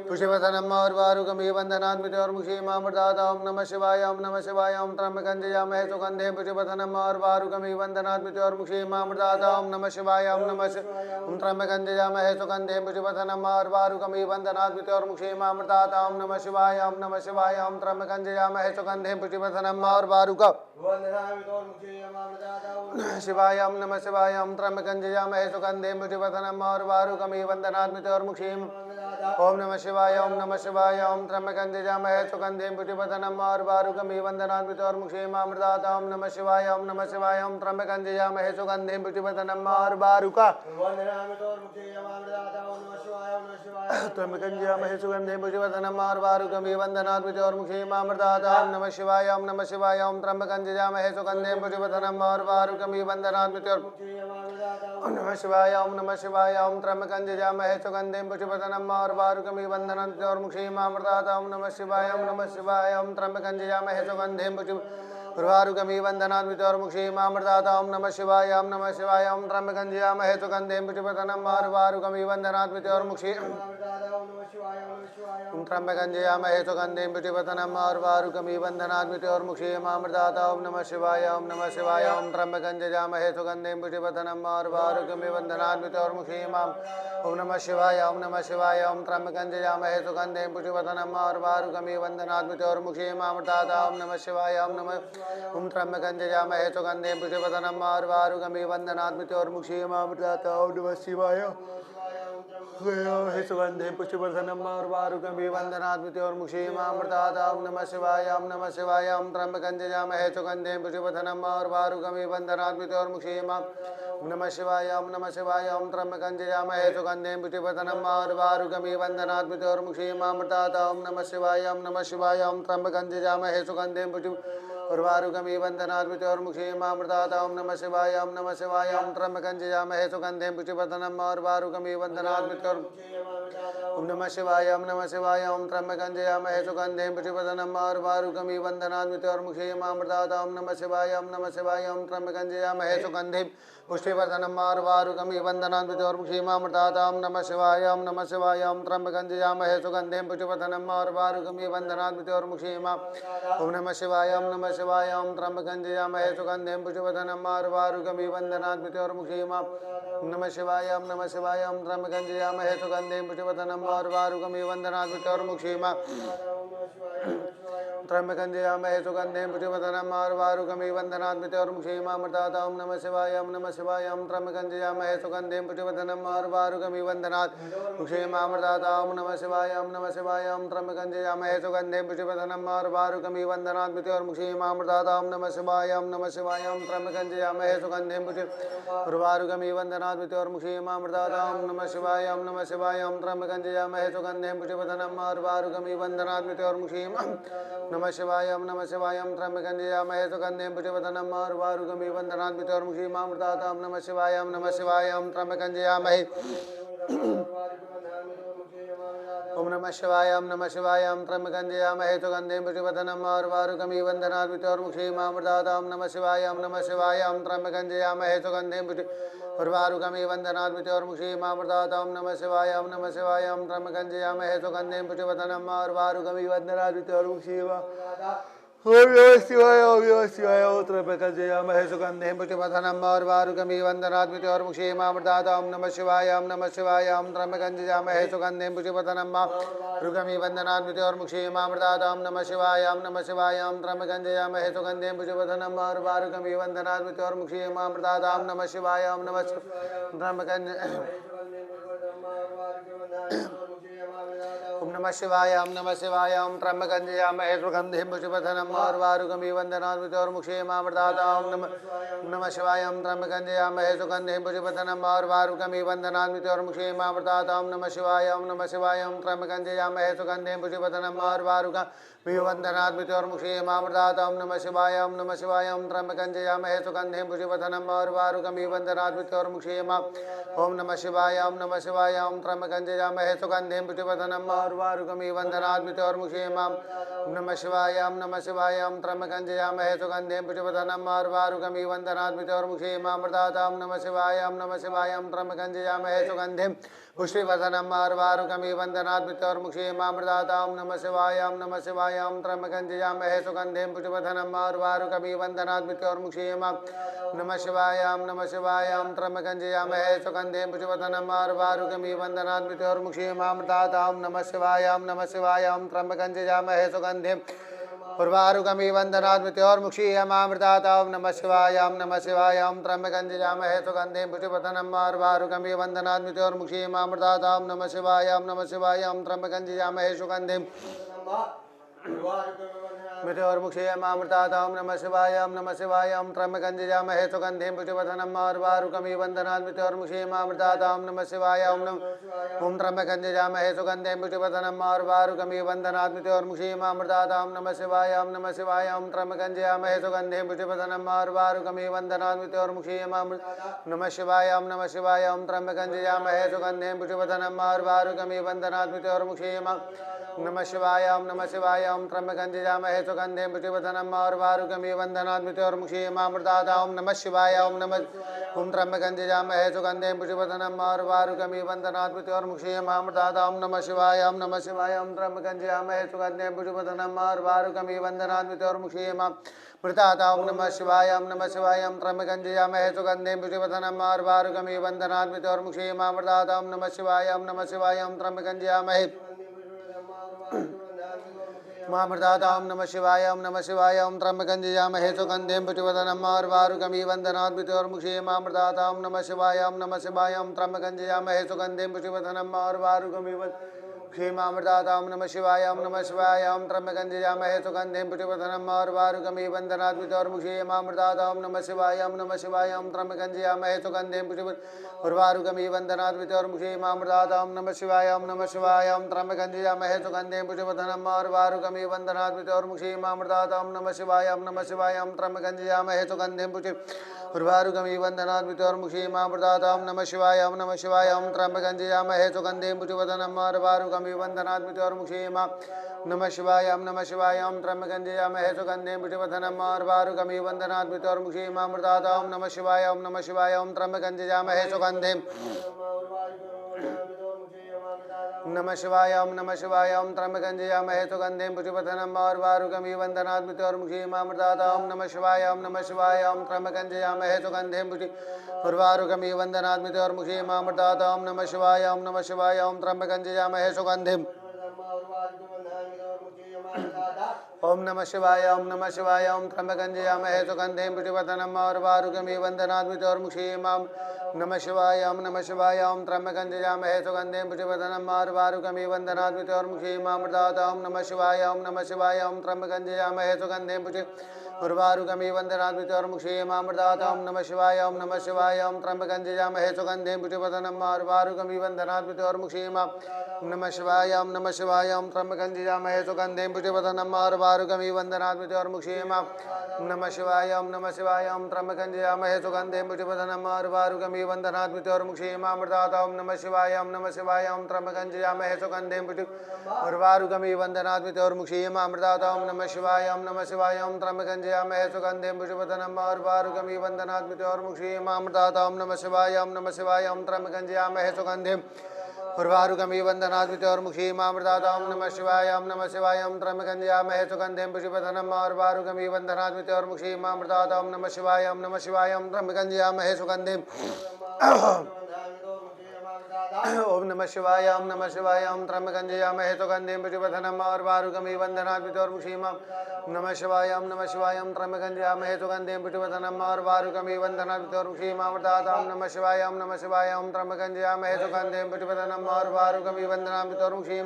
पुष्पवथनम और वारुकमी वंदनात् मृत्योर्मुक्षीमामृतात्। ओम नमः शिवाय ओम नमः शिवाय। ओम त्र्यंबकं यजामहे सुगंधिं पुष्पवथनम और वारुकमी वंदनात् मृत्योर्मुक्षीमामृतात्। ओम नमः शिवाय ओम नमः शिवाय। ओम त्र्यंबकं यजामहे सुगंधिं पुष्पवथनम और वारुकमी वंदनात् मृत्योर्मुक्षीमामृतात्। ओम नमः शिवाय ओम नमः शिवाय। ओम त्र्यंबकं यजामहे सुगंधिं पुष्पवथनम और शिवाय ओम नमः शिवाय। ओम त्र्यंबकं यजामहे सुगंधिं पुष्पवथनम और वारुकमी वंदनात् मृत्योर्मुक्षीमामृतात्। ओम नमः शिवाय ओम नमः शिवाय। ओम त्र्यंबकं यजामहे सुगंधिं पुष्पवथनम और वारुकमी वंदनात् मृत्योर्मुक्षीमामृतात्। ओम नमः शिवाय ओम नमः शिवाय। ओम त्र्यंबकं यजामहे सुगंधिं पुष्पवथनम और त्र्यंबकं यजामहे सुगंधिं पुष्पवथनम और वारुकमी वंदनात् मृत्योर्मुक्षीमामृतात्। ओम नमः शिवाय ओम नमः शिवाय। ओम त्र्यंबकं यजामहे सुगंधिं पुष्पवथनम और वारुकमी वंदनात् मृत्योर्मुक्षीमामृतात्। ओम नमः शिवाय ओम नमः शिवाय। ओम त्र्यंबकं यजामहे सुगंधिं पुष्पवथनम और वारुकमी वंदनात् मृत्योर्मुक्षीमामृतात्। ओम नमः शिवाय ओम नमः शिवाय। ओम त्र्यंबकं यजामहे सुगंधिं वारुकमी वंदनात् मृत्योर्मुक्षीमामृतात्। ओम नमः शिवाय ओम नमः शिवाय। ओम त्र्यंबकं यजामहे सुगंधिं पुष्पवथनम और वारुकमी वंदनात् मृत्योर्मुक्षीमामृतात्। ओम त्र्यंबकं यजामहे सुगंधिं पुष्पवथनम और वारुकमी वंदनात् मृत्योर्मुक्षीमामृतात्। ओम नमः शिवाय ओम नमः शिवाय। ओम त्र्यंबकं यजामहे सुगंधिं पुष्पवथनम और वारुकमी वंदनात् मृत्योर्मुक्षीमामृतात्। ओम नमः शिवाय ओम नमः शिवाय। ओम त्र्यंबकं यजामहे सुगंधिं पुष्पवथनम और वारुकमी वंदनात् मृत्योर्मुक्षीमामृतात्। ओम नमः शिवाय ओम नमः। ओम त्र्यंबकं यजामहे सुगंधिं पुष्पवथनम और वारुकमी वंदनात् मृत्योर्मुक्षीमामृतात्। ओम नमः शिवाय सुगंधिं पुष्पवथनम और वारुकमी वंदनात् मृत्योर्मुक्षीमामृतात्। ओम नमः शिवाय ओम नमः शिवाय। ओम त्र्यंबकं यजामहे सुगंधिं पुष्पवथनम और वारुकमी वंदनात् मृत्योर्मुक्षीमामृतात्। ओम नमः शिवाय ओम नमः शिवाय। ओम त्र्यंबकं यजामहे सुगंधिं पुष्पवथनम और वारुकमी वंदनात् मृत्योर्मुक्षीमामृतात्। ओम नमः शिवाय ओम नमः शिवाय। ओम त्र्यंबकं यजामहे सुगंधिं और वारुकमी वंदनात् मृत्योर्मुक्षीमामृतात्। ओम नमः शिवाय ओम नमः शिवाय। ओम त्र्यंबकं यजामहे सुगंधिं पुष्पवथनम और वारुकमी वंदनात् मृत्योर्मुक्षीमामृतात्। ओम नमः शिवाय ओम नमः शिवाय। ओम त्र्यंबकं यजामहे सुगंधिं पुष्पवथनम और वारुकमी वंदनात् मृत्योर्मुक्षीमामृतात्। ओम नमः शिवाय ओम नमः शिवाय। ओम त्र्यंबकं यजामहे सुगंधिं पुष्पवथनम और वारुकमी वंदनात् मृत्योर्मुक्षीमामृतात्। ओम नमः शिवाय ओम नमः शिवाय। ओम त्र्यंबकं यजामहे सुगंधिं पुष्पवथनम और वारुकमी वंदनात् मृत्योर्मुक्षीमामृतात्। ओम नमः शिवाय ओम नमः शिवाय। ओम त्र्यंबकं यजामहे सुगंधिं पुष्पवथनम और वारुकमी वंदनात् मृत्योर्मुक्षीमामृतात्। ओम नमः शिवाय ओम नमः शिवाय। ओम त्र्यंबकं यजामहे सुगंधिं पुष्पवथनम और वारुकमी वंदनात् मृत्योर्मुक्षीमामृतात्। त्र्यंबकं यजामहे सुगंधिं पुष्पवथनम और वारुकमी वंदनात् मृत्योर्मुक्षीमामृतात्। ओम नमः शिवाय ओम नमः शिवाय। ओम त्र्यंबकं यजामहे सुगंधिं पुष्पवथनम और वारुकमी वंदनात् मृत्योर्मुक्षीमामृतात्। ओम नमः शिवाय ओम नमः शिवाय। ओम त्र्यंबकं यजामहे सुगंधिं पुष्पवथनम और वारुकमी वंदनात् मृत्योर्मुक्षीमामृतात्। ओम नमः शिवाय ओम नमः शिवाय। ओम त्र्यंबकं यजामहे सुगंधिं और वारुकमी वंदनात् मृत्योर्मुक्षीमामृतात्। ओम नमः शिवाय ओम नमः शिवाय। ओम त्र्यंबकं यजामहे सुगंधिं पुष्पवथनम और वारुकमी वंदनात् मृत्योर्मुक्षीमामृतात्। नमः शिवाय ओम नमः शिवाय। ओम त्र्यंबकं यजामहे सुगंधिं पुष्पवथनम और वारुकमी वंदनात् मृत्योर्मुक्षीमामृतात्। ओम नमः शिवाय ओम नमः शिवाय। ओम त्र्यंबकं यजामहे ओम नमः शिवाय ओम नमः शिवाय। ओम त्र्यंबकं यजामहे सुगंधिं पुष्पवथनम और वारुकमी वंदनात् मृत्योर्मुक्षीमामृतात्। ओम नमः शिवाय ओम नमः शिवाय। ओम त्र्यंबकं यजामहे सुगंधिं और वारुकमी वंदनात् मृत्योर्मुक्षीमामृतात्। ओम नमः शिवाय ओम नमः शिवाय। ओम त्र्यंबकं यजामहे सुगंधिं पुष्पवथनम और वारुकमी वंदनात् मृत्योर्मुक्षीमामृतात्। ओम नमः शिवाय ओम नमः शिवाय ओम त्र्यंबकं यजामहे सुगंधिं पुष्टिवर्धनम् उर्वारुकमिव वन्दनात् और मुक्षे मामृतात् ओम नमः शिवाय ओम नमः शिवाय ओम त्र्यंबकं यजामहे सुगंधिं पुष्टिवर्धनम् उर्वारुकमिव वन्दनात् और मुक्षे मामृतात् ओम नमः शिवाय ओम नमः शिवाय ओम त्र्यंबकं यजामहे सुगंधिं पुष्टिवर्धनम् उर्वारुकमिव वन्दनात् और मुक्षे मामृतात् ओम नमः शिवाय ओम नमः त्र्यंबकं ओम नमः शिवाय ओम नमः शिवाय ओम त्र्यंबकं यजामहे सुगंधिं पुष्टिवर्धनम् उर्वारुकमिव वन्दनात् और मुक्षे मामृतात् ओम नमः शिवाय ओम त्र्यंबकं यजामहे सुगंधिं पुष्टिवर्धनम् उर्वारुकमिव वन्दनात् और मुक्षे मामृतात् ओम नमः शिवाय ओम नमः शिवाय ओम त्र्यंबकं यजामहे सुगंधिं पुष्टिवर्धनम् उर्वारुकमिव वन्दनात् और मुक्षे मामृतात् ओम नमः शिवाय ओम नमः शिवाय ओम त्र्यंबकं यजामहे सुगंधिं पुष्टिवर्धनम् उर्वारुकमिव वन्दनात् और मुक्षे ओम नमः शिवाय ओम नमः शिवाय ओम त्र्यंबकं यजामहे सुगंधिं पुष्टिवर्धनम् उर्वारुकमिव वन्दनात् और मुक्षे ओम नमः शिवाय ओम नमः शिवाय ओम त्र्यंबकं यजामहे सुगंधिं पुष्टिवर्धनम् उर्वारुकमिव वन्दनात् और मुक्षे मामृतात् ओम नमः शिवाय ओम नमः शिवाय ओम त्र्यंबकं यजामहे सुगंधिं पुष्टिवर्धनम् उर्वारुकमिव वन्दनात् और मुक्षे मामृतात् ओम नमः शिवाय ओम नमः शिवाय ओम त्र्यंबकं यजामहे सुगंधिं पुष्टिवर्धनम् उर्वारुकमिव वन्दनात् और मुक्षे नमः शिवाय ओम नमः शिवाय ओम त्र्यंबकं यजामहे सुगंधिं पुष्टिवर्धनम् उर्वारुकमिव वन्दनात् और मुक्षे मामृतात् ओम नमः शिवाय ओम नमः शिवाय ओम त्र्यंबकं यजामहे सुगंधिं उर्वारुकमिव वन्दनात् और मुक्षे मामृतात् ओम नमः शिवाय ओम नमः शिवाय ओम त्र्यंबकं यजामहे सुगंधिं पुष्टिवर्धनम् उर्वारुकमिव वन्दनात् और मुक्षे मामृतात् ओम नमः शिवाय ओम नमः शिवाय ओम त्र्यंबकं यजामहे सुगंधिं और मुक्षे मामृतात् ओम नमः शिवाय ओम नमः शिवाय ओम त्र्यंबकं यजामहे सुगंधिं पुष्टिवर्धनम् उर्वारुकमिव वन्दनात् और मुक्षे मामृतात् ओम नमः शिवाय ओम त्र्यंबकं यजामहे सुगंधिं पुष्टिवर्धनम् उर्वारुकमिव वन्दनात् और मुक्षे मामृतात् ओम नमः शिवाय ओम नमः शिवाय ओम त्र्यंबकं यजामहे सुगंधिं पुष्टिवर्धनम् उर्वारुकमिव वन्दनात् और मुक्षे नमः शिवाय ओम नमः शिवाय ओम त्र्यंबकं यजामहे सुगंधिं पुष्टिवर्धनम् उर्वारुकमिव वन्दनात् और मुक्षे नमः शिवाय ओम नमः शिवाय ओम त्र्यंबकं यजामहे सुगंधिं पुष्टिवर्धनम् उर्वारुकमिव वन्दनात् और मुक्षे मामृतात् ओम नमः शिवाय ओम नमः ओम त्र्यंबकं यजामहे सुगंधिं पुष्टिवर्धनम् उर्वारुकमिव वन्दनात् और मुक्षे मामृतात् ओम नमः शिवाय ओम नमः शिवाय ओम त्र्यंबकं यजामहे सुगंधिं पुष्टिवर्धनम् उर्वारुकमिव वन्दनात् और मुक्षे मामृतात् ओम नमः शिवाय ओम नमः शिवाय ओम त्र्यंबकं यजामहे सुगंधिं पुष्टिवर्धनम् उर्वारुकमिव वन्दनात् और मुक्षे मामृतात् ओम नमः शिवाय ओम नमः शिवाय ओम त्र्यंबकं यजामहे मामृतात् ओम नमः शिवाय ओम नमः शिवाय ओम त्र्यंबकं यजामहे सुगंधिं पुष्टिवर्धनम् उर्वारुकमिव वन्दनात् और मुक्षे मामृतात् ओम नमः शिवाय ओम नमः शिवाय ओम त्र्यंबकं यजामहे सुगंधिं पुष्टिवर्धनम् उर्वारुकमिव मुक्षे मामृतात् ओम नमः शिवाय ओम नमः शिवाय ओम त्र्यंबकं यजामहे सुगंधिं पुष्टिवर्धनम् उर्वारुकमिव वन्दनात् और मुक्षे मामृतात् ओम नमः शिवाय ओम नमः शिवाय ओम त्र्यंबकं यजामहे सुगंधिं पुष्टिवर्धनम् उर्वारुकमिव वन्दनात् और मुक्षे मामृतात् ओम नमः शिवाय ओम नमः शिवाय ओम त्र्यंबकं यजामहे सुगंधिं पुष्टिवर्धनम् उर्वारुकमिव वन्दनात् और मुक्षे मामृतात् ओम नमः शिवाय ओम नमः शिवाय ओम त्र्यंबकं यजामहे सुगंधिं उर्वारुकमिव वन्दनात् और मुक्षे मामृतात् ओम नमः शिवाय ओम नमः शिवाय ओम त्र्यंबकं यजामहे सुगंधिं पुष्टिवर्धनम् उर्वारुकमिव वन्दनात् और मुक्षे नमः शिवाय ओम नमः शिवाय ओम त्र्यंबकं यजामहे सुगंधिं पुष्टिवर्धनम् उर्वारुकमिव वन्दनात् और मुक्षे मामृतात् ओम नमः शिवाय ओम नमः शिवाय ओम त्र्यंबकं यजामहे सुगंधिं नमः शिवाय ओम नमः शिवाय ओम त्र्यंबकं यजामहे सुगंधिं पुष्टिवर्धनम् उर्वारुकमिव वन्दनात् और मुक्षे मामृतात् ओम नमः शिवाय ओम नमः शिवाय ओम त्र्यंबकं यजामहे सुगंधिं उर्वारुकमिव वन्दनात् और मुक्षे मामृतात् ओम नमः शिवाय ओम नमः शिवाय ओम त्र्यंबकं यजामहे सुगंधिं ओम नमः शिवाय ओम नमः शिवाय ओम त्र्यंबकं यजामहे सुगंधिं पुष्टिवर्धनम् उर्वारुकमिव वन्दनात् और मुक्षे नमः शिवाय ओम नमः शिवाय ओम त्र्यंबकं यजामहे सुगंधिं पुष्टिवर्धनम् उर्वारुकमिव वन्दनात् और मुक्षे मामृतात् ओम नमः शिवाय ओम नमः शिवाय ओम त्र्यंबकं यजामहे सुगंधिं उर्वारुकमिव वन्दनात् और मुक्षे मामृतात् ओम नमः शिवाय ओम नमः शिवाय ओम त्र्यंबकं यजामहे सुगंधिं पुष्टिवर्धनम् उर्वारुकमिव वन्दनात् और मुक्षे नमः शिवाय ओम नमः शिवाय ओम त्र्यंबकं यजामहे सुगंधिं पुष्टिवर्धनम् उर्वारुकमिव वन्दनात् और मुक्षे नमः शिवाय ओम नमः शिवाय ओम त्र्यंबकं यजामहे सुगंधिं पुष्टिवर्धनम् उर्वारुकमिव वन्दनात् और मुक्षे मामृतात् ओम नमः शिवाय ओम नमः शिवाय ओम त्र्यंबकं यजामहे सुगंधिं उर्वारुकमिव वन्दनात् और मुक्षे मामृतात् ओम नमः शिवाय ओम नमः शिवाय ओम त्र्यंबकं यजामहे सुगंधिं पुष्टिवर्धनम् उर्वारुकमिव वन्दनात् और मुक्षे मामृतात् ओम नमः शिवाय ओम नमः शिवाय ओम त्र्यंबकं यजामहे सुगंधिं उर्वारुकमिव वन्दनाद्वितोर्मुखी मामृतातां नमः शिवाय त्र्यम्बकं यजामहे सुगन्धिं पुष्टिवर्धनम् उर्वारुकमिव वन्दनाद्वितोर्मुखी मामृतातां नमः शिवाय त्र्यम्बकं यजामहे सुगन्धिं ओम नमः शिवाय त्र्यम्बकं यजामहे सुगन्धिं पुष्टिवर्धनम् उर्वारुकमिव वन्दनाद्वितोर्मुखी नमः शिवाय त्र्यम्बकं यजामहे सुगन्धिं पुष्टिवर्धनम् उर्वारुकमिव वन्दनाद्वितोर्मुखी मामृतातां नमः शिवाय त्र्यम्बकं यजामहे सुगन्धिं पुष्टिवर्धनम् उर्वारुकमिव वन्दनाद्वितोर्मुखी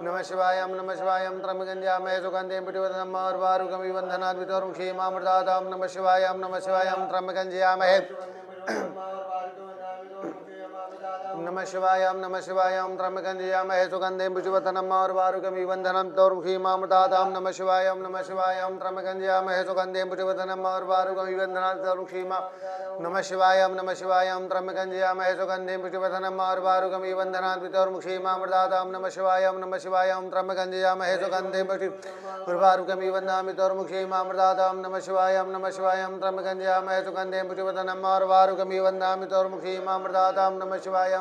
नमः शिवाय त्र्यम्बकं यजामहे सुगन्धिं पुष्टिवर्धनम् उर्वारुकमिव वन्दनाद्वितोर्मुखी मामृतातां नमः शिवाय त्र्यम्बकं यजामहे नमः शिवाय त्र्यम्बकं यजामहे सुगन्धिं पुष्टिवर्धनम् उर्वारुकमिव वन्दनाद्वितोर्मुखी मामृतातां नमः शिवाय त्र्यम्बकं यजामहे सुगन्धिं पुष्टिवर्धनम् उर्वारुकमिव वन्दनाद्वितोर्मुखी नमः शिवाय त्र्यम्बकं यजामहे सुगन्धिं पुष्टिवर्धनम् उर्वारुकमिव वन्दनाद्वितोर्मुखी मामृतातां नमः शिवाय त्र्यम्बकं यजामहे सुगन्धिं उर्वारुकमिव वन्दनाद्वितोर्मुखी मामृतातां नमः शिवाय त्र्यम्बकं यजामहे सुगन्धिं पुष्टिवर्धनम् उर्वारुकमिव वन्दनाद्वितोर्मुखी मामृतातां नमः शिवाय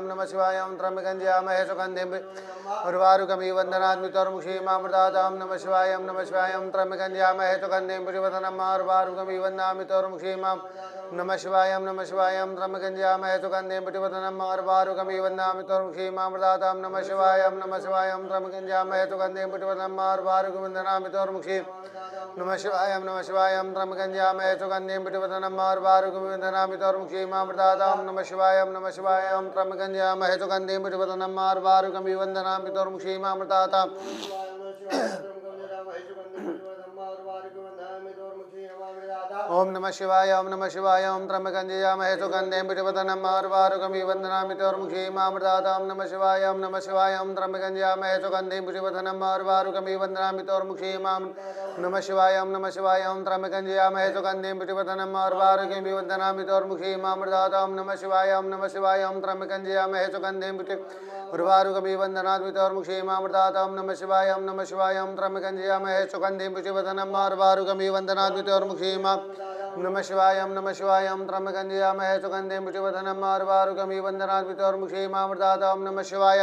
त्र्यम्बकं यजामहे सुगन्धिं उर्वारुकमिव वन्दनाद्वितोर्मुखी मामृतातां नमः शिवाय त्र्यम्बकं यजामहे सुगन्धिं पुष्टिवर्धनम् उर्वारुकमिव वन्दनाद्वितोर्मुखी नमः शिवाय त्र्यम्बकं यजामहे सुगन्धिं पुष्टिवर्धनम् उर्वारुकमिव वन्दनाद्वितोर्मुखी मामृतातां नमः शिवाय त्र्यम्बकं यजामहे सुगन्धिं पुष्टिवर्धनम् उर्वारुकमिव वन्दनाद्वितोर्मुखी नमः शिवाय त्र्यम्बकं यजामहे सुगन्धिं पुष्टिवर्धनम् उर्वारुकमिव वन्दनाद्वितोर्मुखी मामृतातां नमः शिवाय त्र्यम्बकं यजामहे सुगन्धिं पुष्टिवर्धनम् उर्वारुकमिव वन्दनाद्वितोर्मुखी मामृतातां ओम नमः शिवाय त्र्यम्बकं यजामहे सुगन्धिं पुष्टिवर्धनम् उर्वारुकमिव वन्दनाद्वितोर्मुखी मामृतातां नमः शिवाय त्र्यम्बकं यजामहे सुगन्धिं पुष्टिवर्धनम् उर्वारुकमिव वन्दनाद्वितोर्मुखी नमः शिवाय त्र्यम्बकं यजामहे सुगन्धिं पुष्टिवर्धनम् उर्वारुकमिव वन्दनाद्वितोर्मुखी मामृतातां नमः शिवाय त्र्यम्बकं यजामहे सुगन्धिं उर्वारुकमिव वन्दनाद्वितोर्मुखी मामृतातां नमः शिवाय त्र्यम्बकं यजामहे सुगन्धिं पुष्टिवर्धनम् उर्वारुकमिव वन्दनाद्वितोर्मुखी नमः शिवाय त्र्यम्बकं यजामहे सुगन्धिं पुष्टिवर्धनम् उर्वारुकमिव वन्दनाद्वितोर्मुखी मामृतातां नमः शिवाय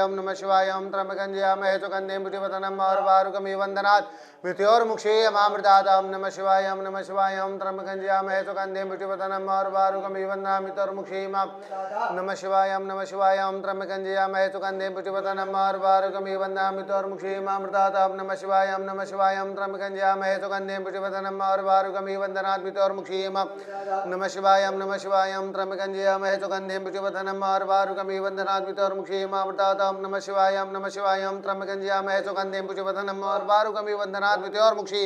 त्र्यम्बकं यजामहे सुगन्धिं पुष्टिवर्धनम् उर्वारुकमिव वन्दनाद्वितोर्मुखी मामृतातां नमः शिवाय त्र्यम्बकं यजामहे सुगन्धिं पुष्टिवर्धनम् उर्वारुकमिव वन्दनाद्वितोर्मुखी नमः शिवाय त्र्यम्बकं यजामहे सुगन्धिं पुष्टिवर्धनम् उर्वारुकमिव वन्दनाद्वितोर्मुखी मामृतातां नमः शिवाय त्र्यम्बकं यजामहे सुगन्धिं पुष्टिवर्धनम् उर्वारुकमिव वन्दनाद्वितोर्मुखी नमः शिवाय त्र्यम्बकं यजामहे सुगन्धिं पुष्टिवर्धनम् उर्वारुकमिव वन्दनाद्वितोर्मुखी मामृतातां नमः शिवाय त्र्यम्बकं यजामहे सुगन्धिं पुष्टिवर्धनम् उर्वारुकमिव वन्दनाद्वितोर्मुखी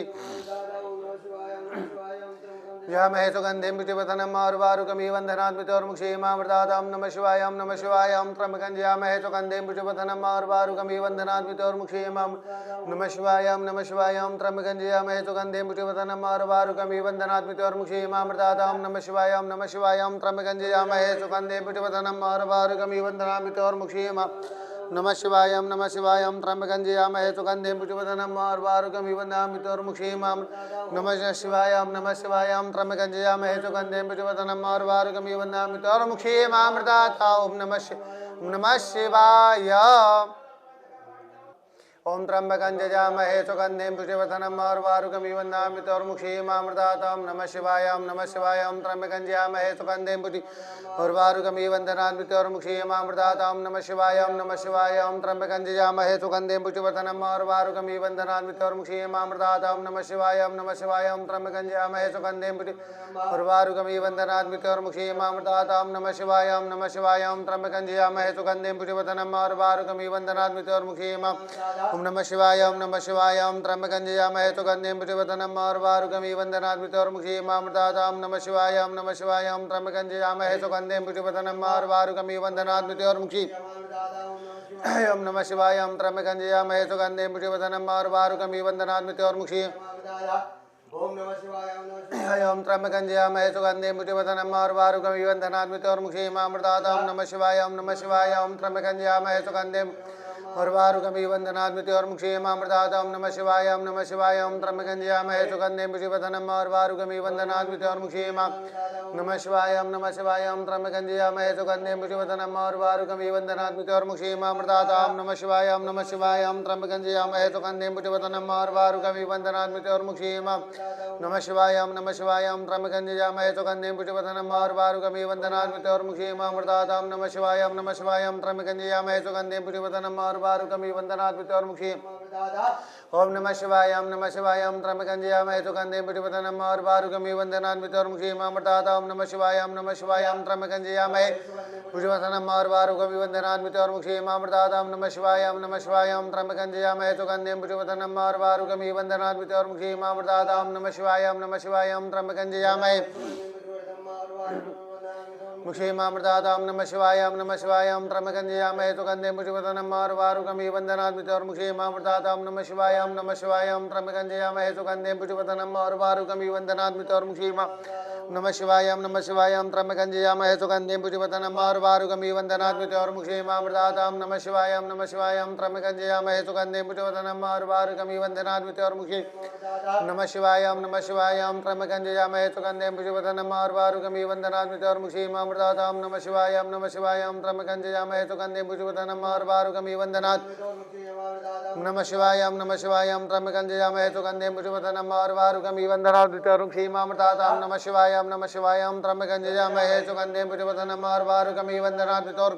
यजामहे सुगन्धिं पुष्टिवर्धनम् उर्वारुकमिव वन्दनाद्वितोर्मुखी मामृतातां नमः शिवाय त्र्यम्बकं यजामहे सुगन्धिं पुष्टिवर्धनम् उर्वारुकमिव वन्दनाद्वितोर्मुखी नमः शिवाय त्र्यम्बकं यजामहे सुगन्धिं पुष्टिवर्धनम् उर्वारुकमिव वन्दनाद्वितोर्मुखी मामृतातां नमः शिवाय त्र्यम्बकं यजामहे सुगन्धिं पुष्टिवर्धनम् उर्वारुकमिव वन्दनाद्वितोर्मुखी नमः शिवाय त्र्यम्बकं यजामहे सुगन्धिं पुष्टिवर्धनम् उर्वारुकमिव वन्दनाद्वितोर्मुखी नमः शिवाय त्र्यम्बकं यजामहे सुगन्धिं पुष्टिवर्धनम् उर्वारुकमिव वन्दनाद्वितोर्मुखी मामृतातां नमः शिवाय ओम त्र्यम्बकं यजामहे सुगन्धिं पुष्टिवर्धनम् उर्वारुकमिव वन्दनाद्वितोर्मुखी मामृतातां नमः शिवाय त्र्यम्बकं यजामहे सुगन्धिं उर्वारुकमिव वन्दनाद्वितोर्मुखी मामृतातां नमः शिवाय त्र्यम्बकं यजामहे सुगन्धिं पुष्टिवर्धनम् उर्वारुकमिव वन्दनाद्वितोर्मुखी मामृतातां नमः शिवाय त्र्यम्बकं यजामहे सुगन्धिं उर्वारुकमिव वन्दनाद्वितोर्मुखी मामृतातां नमः शिवाय त्र्यम्बकं यजामहे सुगन्धिं पुष्टिवर्धनम् उर्वारुकमिव वन्दनाद्वितोर्मुखी ओम नमः शिवाय त्र्यम्बकं यजामहे सुगन्धिं पुष्टिवर्धनम् उर्वारुकमिव वन्दनाद्वितोर्मुखी मामृतातां नमः शिवाय त्र्यम्बकं यजामहे सुगन्धिं पुष्टिवर्धनम् उर्वारुकमिव वन्दनाद्वितोर्मुखी ओम नमः शिवाय त्र्यम्बकं यजामहे सुगन्धिं पुष्टिवर्धनम् उर्वारुकमिव वन्दनाद्वितोर्मुखी ओम नमः शिवाय त्र्यम्बकं यजामहे सुगन्धिं पुष्टिवर्धनम् उर्वारुकमिव वन्दनाद्वितोर्मुखी मामृतातां नमः शिवाय त्र्यम्बकं यजामहे सुगन्धिं उर्वारुकमिव वन्दनात् और मुक्षे मामृतात्। ओम नमः शिवाय ओम नमः शिवाय ओम त्र्यंबकं यजामहे सुगन्धिं पुष्टिवर्धनम्। उर्वारुकमिव वन्दनात् और मुक्षे नमः शिवाय ओम नमः शिवाय ओम त्र्यंबकं यजामहे सुगन्धिं पुष्टिवर्धनम्। उर्वारुकमिव वन्दनात् और मुक्षे मामृतात्। ओम नमः शिवाय ओम नमः शिवाय ओम त्र्यंबकं यजामहे सुगन्धिं पुष्टिवर्धनम्। उर्वारुकमिव वन्दनात् और मुक्षे नमः शिवाय ओम नमः शिवाय ओम त्र्यंबकं यजामहे सुगन्धिं पुष्टिवर्धनम्। उर्वारुकमिव वन्दनात् और मुक्षे मामृतात्। ओम नमः शिवाय ओम नमः शिवाय ओम त्र्यंबकं यजामहे सुगन्धिं पुष्टिवर्धनम्। उर्वारुकमिव वन्दनात् और मुक्षे ओम नमः शिवाय ओम नमः शिवाय ओम त्र्यंबकं यजामहे सुगन्धिं पुष्टिवर्धनम्। उर्वारुकमिव वन्दनात् और मुक्षे मामृतात्। ओम नमः शिवाय ओम नमः शिवाय ओम त्र्यंबकं यजामहे पुष्टिवर्धनम्। उर्वारुकमिव वन्दनात् और मुक्षे मामृतात्। ओम नमः शिवाय ओम नमः शिवाय ओम त्र्यंबकं यजामहे सुगन्धिं पुष्टिवर्धनम्। उर्वारुकमिव वन्दनात् और मुक्षे मामृतात्। ओम नमः शिवाय ओम नमः शिवाय ओम त्र्यंबकं यजामहे मुक्षे मामृतात्। ओम नमः शिवाय ओम नमः शिवाय ओम त्र्यंबकं यजामहे सुगन्धिं पुष्टिवर्धनम्। उर्वारुकमिव वन्दनात् और मुक्षे मामृतात्। ओम नमः शिवाय ओम नमः शिवाय ओम त्र्यंबकं यजामहे सुगन्धिं पुष्टिवर्धनम्। उर्वारुकमिव वन्दनात् और मुक्षे नमः शिवाय ओम नमः शिवाय ओम त्र्यंबकं यजामहे सुगन्धिं पुष्टिवर्धनम्। उर्वारुकमिव वन्दनात् और मुक्षे मामृतात्। ओम नमः शिवाय ओम नमः शिवाय ओम त्र्यंबकं यजामहे सुगन्धिं पुष्टिवर्धनम्। उर्वारुकमिव वन्दनात् और मुक्षे नमः शिवाय ओम नमः शिवाय ओम त्र्यंबकं यजामहे सुगन्धिं पुष्टिवर्धनम्। उर्वारुकमिव वन्दनात् और मुक्षे मामृतात्। ओम नमः शिवाय ओम नमः शिवाय ओम त्र्यंबकं यजामहे सुगन्धिं पुष्टिवर्धनम्। उर्वारुकमिव वन्दनात् नमः शिवाय ओम नमः शिवाय ओम त्र्यंबकं यजामहे सुगन्धिं पुष्टिवर्धनम्। उर्वारुकमिव वन्दनात् और मुक्षे मामृतात्। ओम नमः शिवाय ओम नमः शिवाय ओम त्र्यंबकं यजामहे सुगन्धिं पुष्टिवर्धनम्। उर्वारुकमिव वन्दनात् और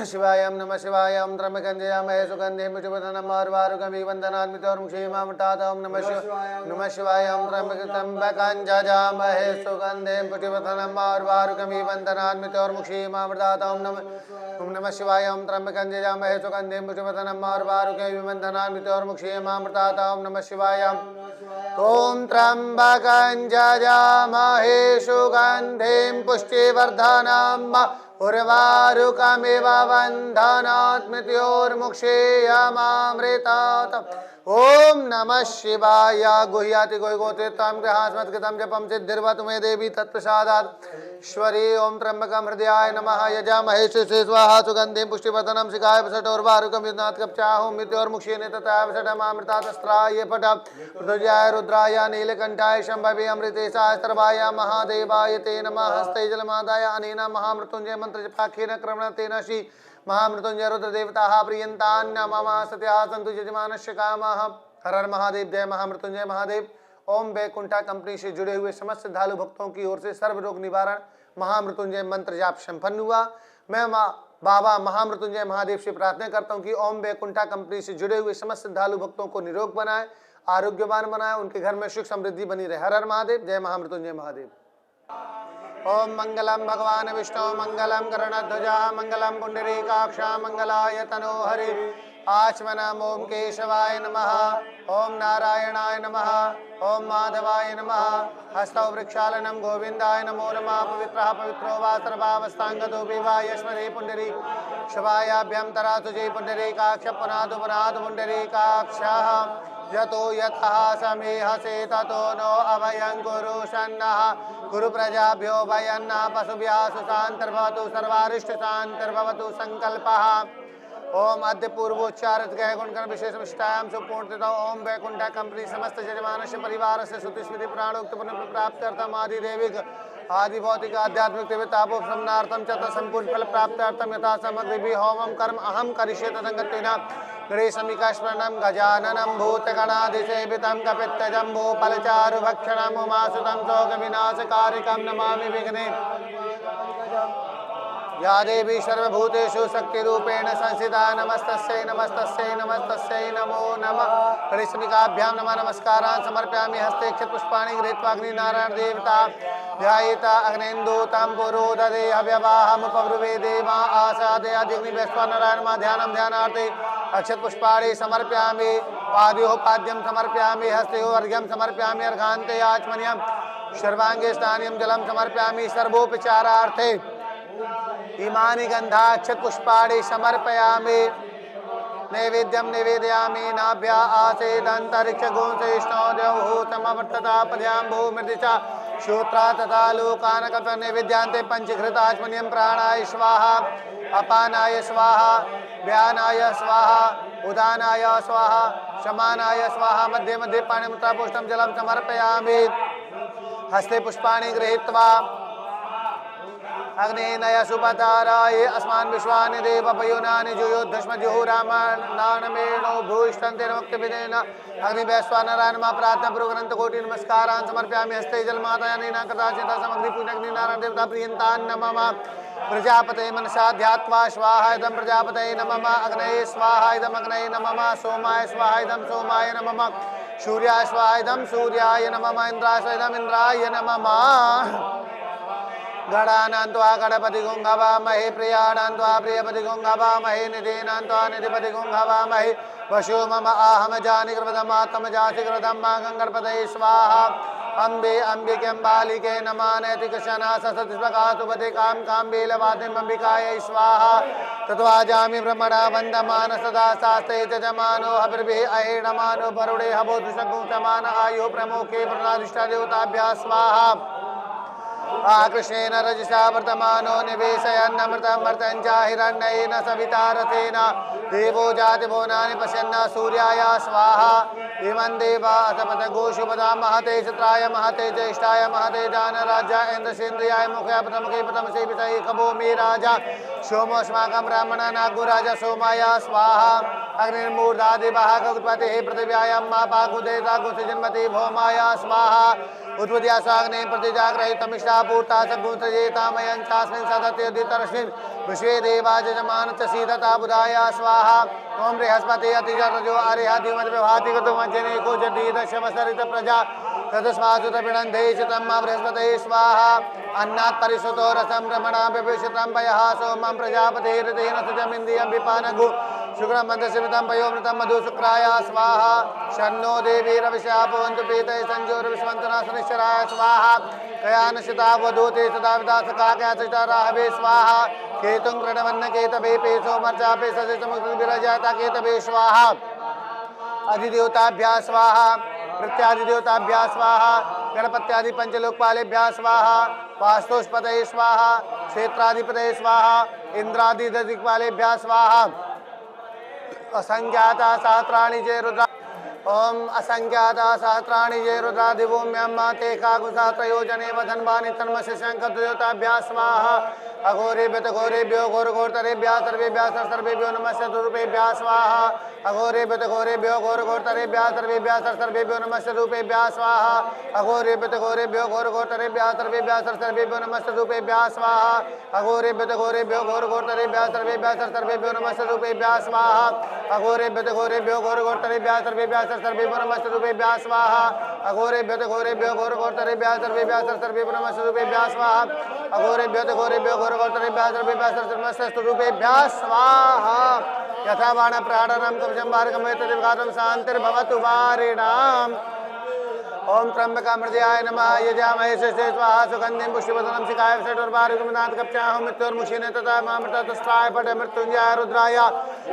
शिवाय ओम नमः शिवाय ओम त्र्यंबकं यजामहे सुगन्धिं पुष्टिवर्धनम्। उर्वारुकमिव वन्दनात् और मुक्षे मामृतात्। ओम नमः शिवाय ओम त्र्यंबकं यजामहे सुगन्धिं पुष्टिवर्धनम्। उर्वारुकमिव वन्दनात् और मुक्षे मामृतात्। ओम नमः शिवाय ओम त्र्यंबकं यजामहे सुगन्धिं पुष्टिवर्धनम्। उर्वारुकमिव वन्दनात् और मुक्षे मामृतात्। ओम नमः शिवाय ओम त्र्यंबकं यजामहे सुगन्धिं पुष्टिवर्धनम्। उर्वारुकमिव वन्दनात् मृत्योर्मुक्षेयमामृतात्। ओम नमः शिवाय। गुह्याति गोहिगोत्रे त्वां गृहास्मत्कृतं जपं सिद्धिर्भवतु मे देवी तत्प्रसादात्। ईश्वरी ओम त्र्यंबकं हृदयाय नमः यजामहे शिरसे स्वाहा सुगन्धिं पुष्टिवर्धनम्। शिखाय वसट उर्वारुकमिव वन्दनात् कवचाहं मृत्योर्मुक्षेयेन तथा वसटमामृतादस्त्राय पट पृथुर्याय रुद्राय नीलकण्ठाय शम्भवे अमृतेशाय सर्वाय महादेवाय ते नमः। हस्ते जलमादाय अनेन महामृत्युञ्जय मंत्रजपाख्येन क्रमण तेन श्री महामृत्युंजय रुद्रदेवताः प्रियन्तान्य मम सत्याः सन्तु यजमानस्य कामः। हर हर महादेव। जय महामृत्युंजय महादेव। ओम वैकुंठा कंपनी से जुड़े हुए समस्त श्रद्धालु भक्तों की ओर से सर्व रोग निवारण महामृत्युंजय मंत्र जाप संपन्न हुआ। मैं बाबा महामृत्युंजय महादेव से प्रार्थना करता हूँ कि ओम वैकुंठा कंपनी से जुड़े हुए समस्त श्रद्धालु भक्तों को निरोग बनाए, आरोग्यवान बनाए, उनके घर में सुख समृद्धि बनी रहे। हर हर महादेव। जय महामृत्युंजय महादेव। ओम मंगलम भगवान विष्णु मंगलम गरुड़ध्वजा मंगलम पुंडरीकाक्ष मंगलाय तनोहरि। आचमनम ओम केशवाय नमः। ओम नारायणाय नमः। ओम माधवाय नमः। हस्तौ वृक्षालनम गोविंदाय नमो नमः। पवित्रः पवित्रो वा सर्वावस्थांगतो विवा यस्मरे पुंडरी शवायाभ्यं तरातु जय पुंडरीकाक्ष पुनातु पुनातु पुंडरीकाक्षः। यतो यतः समेहसे ततो नो अभयं कुरु सन्नः। गुरु प्रजाभ्यो भयन्नः पशुभ्यः सुशान्तिर्भवतु सर्वारिष्टशान्तिर्भवतु संकल्पः। ओम अद्य पूर्वोच्चारित गह गुणगण विशेष विष्टायाम सुपूर्णतः। ओम वैकुंठ कंपनी समस्त यजमानस्य परिवार से श्रुति स्मृति प्राणोक्त पुनर्प्राप्त्यर्थम आदि देविक आदि भौतिक आध्यात्मिक देवतापोपसमनार्थम च संपूर्ण फल प्राप्त्यर्थम यथा सामग्री होमम कर्म अहम करिष्ये तदंगतेन गणेशमिका स्मरणं गजाननं भूतगणाधिसेवितं कपित्तजम्बो फलचारु भक्षणं उमासुतं शोकविनाशकारिकं नमामि विघ्ने। या देवी सर्वभूतेषु शक्तिरूपेण संस्थिता नमस्तस्यै नमस्तस्यै नमस्तस्यै नमो नमः। गणेशमिकाभ्यां नमः नमस्कारान् समर्पयामि। हस्ते क्षतपुष्पाणि गृहीत्वा अग्निनारायण देवता ध्यायेता अग्नेन्दूतं पुरोदधे हव्यवाहमुपब्रुवे देवा आसादयादिग्निवेश्वरनारायणमा ध्यानं ध्यानार्थे अक्षतपुष्पाणि समर्पयामि। पाद्योः पाद्यं समर्पयामि। हस्तयोः अर्घ्यं समर्पयामि। अर्घान्ते आचमनीयं सर्वाङ्गे स्नानीयं जलं समर्पयामि। सर्वोपचारार्थे इमानि गन्धाक्षत पुष्पाणि समर्पयामि। नैवेद्यं निवेदयामि। नाभ्या आसेदन्तरिक्षगोंसेष्णो देवहूतमवर्तता पद्यां भूमृदिचा श्रोत्रा तथा लोकान कल्पने विद्यांते पंचघृताचमनियम प्राणाय स्वाहा अपानाय स्वाहा व्यानाय स्वाहा उदानाय स्वाहा शमानाय स्वाहा मध्ये मध्ये पाणिमुत्रापोष्टं जलं समर्पयामि हस्ते पुष्पाणि गृहीत्वा अग्नेनय सुपताराय अस्मान् विश्वानि देव पयोनानि जुयोद्धस्मजुहुरामानानमेनो भूष्टन्तेन मुक्तिविदेन अग्निवैश्वानरायणमा प्रार्थना पूर्वग्रन्थ कोटि नमस्कारान् समर्पयामि हस्ते जलमातयानेन कदाचित् समग्निपूजनग्निनारायण देवता प्रियन्तान् नमः प्रजापते मनसा ध्यात्वा स्वाहा इदं प्रजापतये नमः अग्नये स्वाहा इदं अग्नये नमः सोमाय स्वाहा इदं सोमाय नमः सूर्याय स्वाहा इदं सूर्याय नमः इंद्राय स्वाहा इदं इंद्राय नमः गणानान्त्वा गणपति गुंहवामहे प्रियाणान्त्वा प्रियपति गुंहवामहे निधीनान्त्वा निधिपति गुंहवामहे वशो मम आहम जानि कृतमात्म जाति कृतं मा गणपतये स्वाहा अम्बे अम्बिकेऽम्बालिके नमः नैतिकशना ससतिस्वकातुपति काम काम्बेलवादिम् अम्बिकायै स्वाहा तत्वाजामि ब्रह्मणा वन्दमान सदा शास्त्रे जजमानो हविर्भिः अहेणमानो वरुणे हवोदुषगुंसमान आयुः प्रमुखे प्रणादिष्टा देवताभ्यः स्वाहा कृष्णेन रजसा वर्तमानो निवेशयन्नमृतमर्तं च हिरण्येन सविता रथेन देवो जातिभुवनानि पश्यन् सूर्याय स्वाहा इमं देवा अथपथ गोषुपदा महते चित्राय महते ज्येष्ठाय महते जानराजा इन्द्रसेन्द्रियाय मुखे प्रथमके प्रथमसे विषये खभो मे राजा सोमोऽस्माकं ब्राह्मणा नागुराजा सोमाय स्वाहा अग्निर्मूर्धादिवः ककुत्पतिः पृथिव्यायां मा पाकुदेता कुसजन्मति भौमाय स्वाहा उत्पत्त्या स्वाग्ने प्रतिजाग्रहितमिष्टा पूर्ता सगुंसजेतामयं चास्मिन् सदत्योदितरस्मिन् विश्वे देवा जजमान च सीदता बुधाय स्वाहा ओम बृहस्पति अतिजरजो आर्यादिमद्विभाति गतुमज्जनेको जडीदशमसरित प्रजा तदस्मासुतपिणन्धे चितं मा बृहस्पतये स्वाहा अन्नात् परिसुतो रसं रमणा विभूषितं पयः सोमं प्रजापतिर्तेन सुजमिन्द्रियं विपानगु शुक्रं मन्दसिमितं पयोमृतं मधु शुक्राय स्वाहा शन्नो देवी रविशापवन्तु पीतये संजोर्विश्वन्तना शनिश्चराय स्वाहा कयानशिता वधूते सदा विदासकाकया चिताराहवे स्वाहा केतुं प्रणवन्न केतवे पेशो मर्चापे सदितमुक्तिविरजाता केतवे स्वाहा अधिदेवताभ्यः स्वाहा प्रत्यादिदेवताभ्यः स्वाहा गणपत्यादि पंचलोकपालेभ्यः स्वाहा वास्तुष्पतये स्वाहा क्षेत्राधिपतये स्वाहा इंद्रादिदिक्पालेभ्यः स्वाहा असंख्याता सहस्राणि जय रुद्रा ओम असंख्याता सहस्राणि जय रुद्रा दिवोम्यं ते काकुसहस्रयोजने वधन्वानि तन्मस्य शङ्खदेवताभ्यः स्वाहा अघोरेभ्यो घोरेभ्यो घोरघोरतरेभ्यः सर्वेभ्यः सर्वेभ्यो नमस्य रूपेभ्यः स्वाहा अघोरेभ्यो घोरेभ्यो घोरघोरतरेभ्यः सर्वेभ्यः सर्वेभ्यो नमस्य रूपेभ्यः स्वाहा अघोरेभ्यो घोरेभ्यो घोरघोरतरेभ्यः सर्वेभ्यः सर्वेभ्यो नमस्य रूपेभ्यः स्वाहा अघोरेभ्यो घोरेभ्यो घोरघोरतरेभ्यः सर्वेभ्यः सर्वेभ्यो नमस्य रूपेभ्यः स्वाहा अघोरेभ्यो घोरेभ्यो घोरघोरतरेभ्यः सर्वेभ्यः सर्वेभ्यो नमस्य रूपेभ्यः स्वाहा अघोरेभ्यो घोरेभ्यो घोरघोरतरेभ्यः सर्वेभ्यः सर्वेभ्यो नमस्य रूपेभ्यः स्वाहा अघोरेभ्यो घोरेभ्यो घोरघोरतरेभ्यः सर्वेभ्यः नमस्य रूपेभ्यः स्वाहा यथा बाण प्राणनं कवचं मार्गमय तदेवघातं शान्तिर्भवतु वारिणाम् ओम त्र्यंबकामृताय नमः यजामहे शस्ये स्वाहा सुगन्धिं पुष्टिवर्धनं शिखाय षट्वर्वारुकमनाथ कप्चाहं मृत्युर्मुक्षिणे तथा मामृतस्त्राय पट मृत्युंजयाय रुद्राय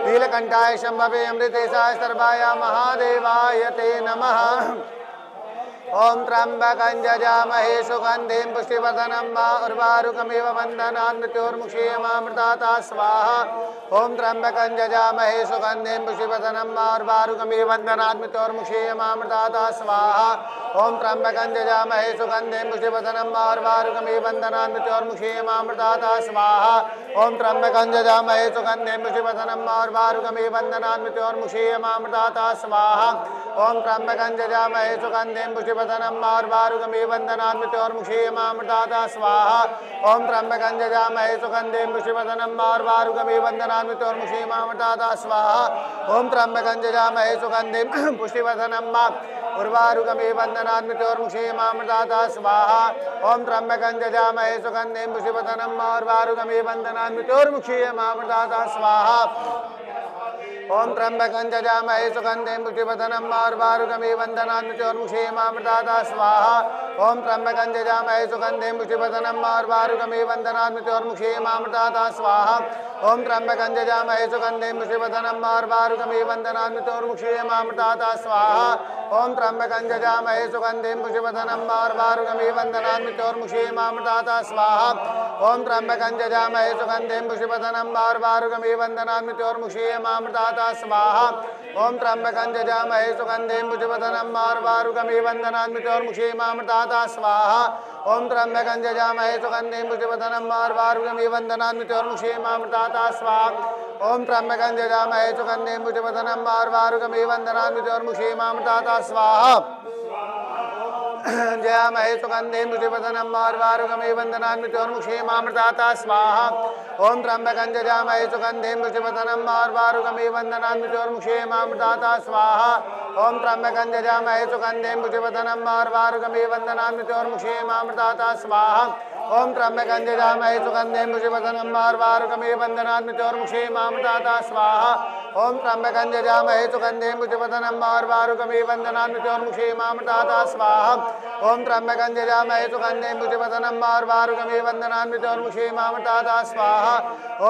नीलकण्ठाय शम्भवे अमृतेशाय सर्वाय महादेवाय ते नमः ओम त्र्यंबकं यजामहे सुगन्धिं पुष्टिवर्धनं उर्वारुकमिव बन्धनान् मृत्योर्मुक्षीयमामृतात् स्वाहा ओम त्र्यंबकं यजामहे सुगन्धिं पुष्टिवर्धनं उर्वारुकमिव बन्धनान् मृत्योर्मुक्षीयमामृतात् स्वाहा ओम त्र्यंबकं यजामहे सुगन्धिं पुष्टिवर्धनं उर्वारुकमिव बन्धनान् मृत्योर्मुक्षीयमामृतात् स्वाहा ओम त्र्यंबकं यजामहे सुगन्धिं पुष्टिवर्धनं उर्वारुकमिव बन्धनान् मृत्योर्मुक्षीयमामृतात् स्वाहा ओम त्र्यंबकं यजामहे सुगन्धिं पुष्टिवर्धनं उर्वारुकमिव बन्धनान् मृत्योर्मुक्षीयमामृतात् स्वाहा ओम त्र्यंबकं यजामहे सुगन्धिं पुष्टिवर्धनं उर्वारुकमिव बन्धनान् मृत्योर्मुक्षीयमामृतात् स्वाहा ओम त्र्यंबकं यजामहे सुगन्धिं पुष्टिवर्धनं उर्वारुकमिव बन्धनान् मृत्योर्मुक्षीयमामृतात् स्वाहा ओम त्र्यंबकं यजामहे सुगन्धिं पुष्टिवर्धनं उर्वारुकमिव बन्धनान् मृत्योर्मुक्षीयमामृतात् स्वाहा ओम त्र्यंबकं यजामहे सुगंधिं पुष्टिवर्धनम् उर्वारुकमिव बन्धनान् मृत्योर्मुक्षीयमामृतात् स्वाहा ओम त्र्यंबकं यजामहे सुगंधिं पुष्टिवर्धनम् उर्वारुकमिव बन्धनान् मृत्योर्मुक्षीयमामृतात् स्वाहा ओम त्र्यंबकं यजामहे सुगंधिं पुष्टिवर्धनम् उर्वारुकमिव बन्धनान् मृत्योर्मुक्षीयमामृतात् स्वाहा ओम त्र्यंबकं यजामहे सुगंधिं पुष्टिवर्धनम् उर्वारुकमिव बन्धनान् मृत्योर्मुक्षीयमामृतात् स्वाहा ओम त्र्यंबकं यजामहे सुगंधिं पुष्टिवर्धनम् उर्वारुकमिव बन्धनान् मृत्योर्मुक्षीयमामृतात् स्वाहा ओम त्र्यंबकं यजामहे सुगंधिं पुष्टिवर्धनम् उर्वारुकमिव बन्धनान् मृत्योर्मुक्षीयमामृतात् स्वाहा ओम त्र्यंबकं यजामहे सुगंधिं पुष्टिवर्धनम् उर्वारुकमिव बन्धनान् मृत्योर्मुक्षीयमामृतात् स्वाहा ओम त्र्यंबकं यजामहे सुगंधिं पुष्टिवर्धनम् उर्वारुकमिव बन्धनान् मृत्योर्मुक्षीयमामृतात् स्वाहा जयामहे सुगंधिं पुष्टिवर्धनम् उर्वारुकमिव बन्धनान् मृत्योर्मुक्षीयमामृतात् स्वाहा ओम त्र्यंबकं यजामहे सुगंधिं पुष्टिवर्धनम् उर्वारुकमिव बन्धनान् मृत्योर्मुक्षीयमामृतात् स्वाहा ओम त्र्यंबकं यजामहे सुगंधिं पुष्टिवर्धनम् उर्वारुकमिव बन्धनान् मृत्योर्मुक्षीयमामृतात् स्वाहा ओम त्र्यंबकं यजामहे सुगंधिं पुष्टिवर्धनम् उर्वारुकमिव बन्धनान् मृत्योर्मुक्षीयमामृतात् स्वाहा ओम त्र्यंबकं यजामहे सुगंधिं पुष्टिवर्धनम् उर्वारुकमिव बन्धनान् मृत्योर्मुक्षीयमामृतात् स्वाहा ओम त्र्यंबकं यजामहे सुगंधिं पुष्टिवर्धनम् उर्वारुकमिव बन्धनान् मृत्योर्मुक्षीयमामृतात् स्वाहा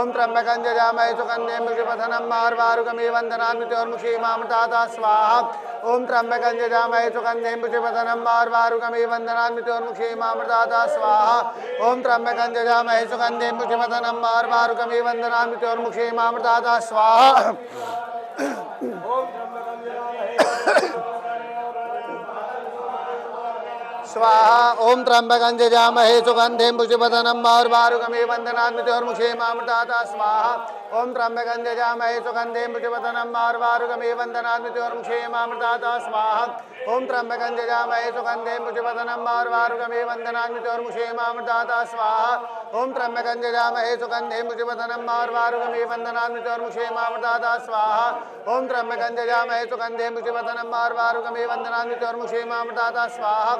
ओम त्र्यंबकं यजामहे सुगंधिं पुष्टिवर्धनम् उर्वारुकमिव बन्धनान् मृत्योर्मुक्षीयमामृतात् स्वाहा ओम त्र्यंबकं यजामहे सुगंधिं पुष्टिवर्धनम् उर्वारुकमिव बन्धनान् मृत्योर्मुक्षीयमामृतात् स्वाहा ओम त्र्यंबकं यजामहे सुगंधिं पुष्टिवर्धनम् उर्वारुकमिव बन्धनान् मृत्योर्मुक्षीयमामृतात् स्वाहा स्वाहा ओम त्र्यंबकं यजामहे सुगंधिं पुष्टिवर्धनम् उर्वारुकमिव बन्धनान् मृत्योर्मुक्षीयमामृतात् स्वाहा ओम त्र्यंबकं यजामहे सुगंधिं पुष्टिवर्धनम् उर्वारुकमिव बन्धनान् मृत्योर्मुक्षीयमामृतात् स्वाहा ओम त्र्यंबकं यजामहे सुगंधिं पुष्टिवर्धनम् उर्वारुकमिव बन्धनान् मृत्योर्मुक्षीयमामृतात् स्वाहा ओम त्र्यंबकं यजामहे सुगंधिं पुष्टिवर्धनम् उर्वारुकमिव बन्धनान् मृत्योर्मुक्षीयमामृतात् स्वाहा ओम त्र्यंबकं यजामहे सुगंधिं पुष्टिवर्धनम् उर्वारुकमिव बन्धनान् मृत्योर्मुक्षीयमामृतात् स्वाहा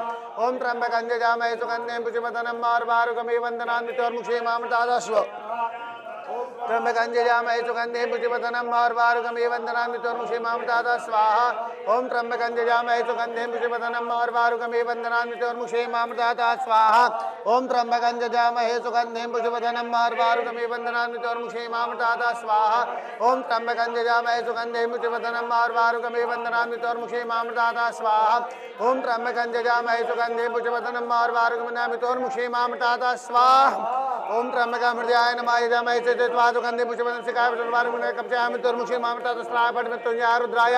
ओम त्र्यंबकं यजामहे सुगंधिं पुष्टिवर्धनम् उर्वारुकमिव बन्धनान् मृत्योर्मुक्षीयमामृतात् स्वाहा त्र्यंबकं यजामहे सुगंधिं पुष्टिवर्धनम् उर्वारुकमिव बन्धनान् मृत्योर्मुक्षीयमामृतात् स्वाहा ओम त्र्यंबकं यजामहे सुगंधिं पुष्टिवर्धनम् उर्वारुकमिव बन्धनान् मृत्योर्मुक्षीयमामृतात् स्वाहा ओम त्र्यंबकं यजामहे सुगंधिं पुष्टिवर्धनम् उर्वारुकमिव बन्धनान् मृत्योर्मुक्षीयमामृतात् स्वाहा ओम त्र्यंबकं यजामहे सुगंधिं पुष्टिवर्धनम् उर्वारुकमिव बन्धनान् मृत्योर्मुक्षीयमामृतात् स्वाहा ओम त्र्यंबकं यजामहे सुगंधिं पुष्टिवर्धनम् उर्वारुकमिव मृत्योर्मुक्षीयमामृतात् स्वाहा ओम त्र्यंबकं हृदयाय नमः यजामहे सुगंधिं पुष्टिवर्धनम् शिखाय कवचाय मृत्योर्मुक्षीयमामृतात् स्वाहा फट् मृत्युंजयाय रुद्राय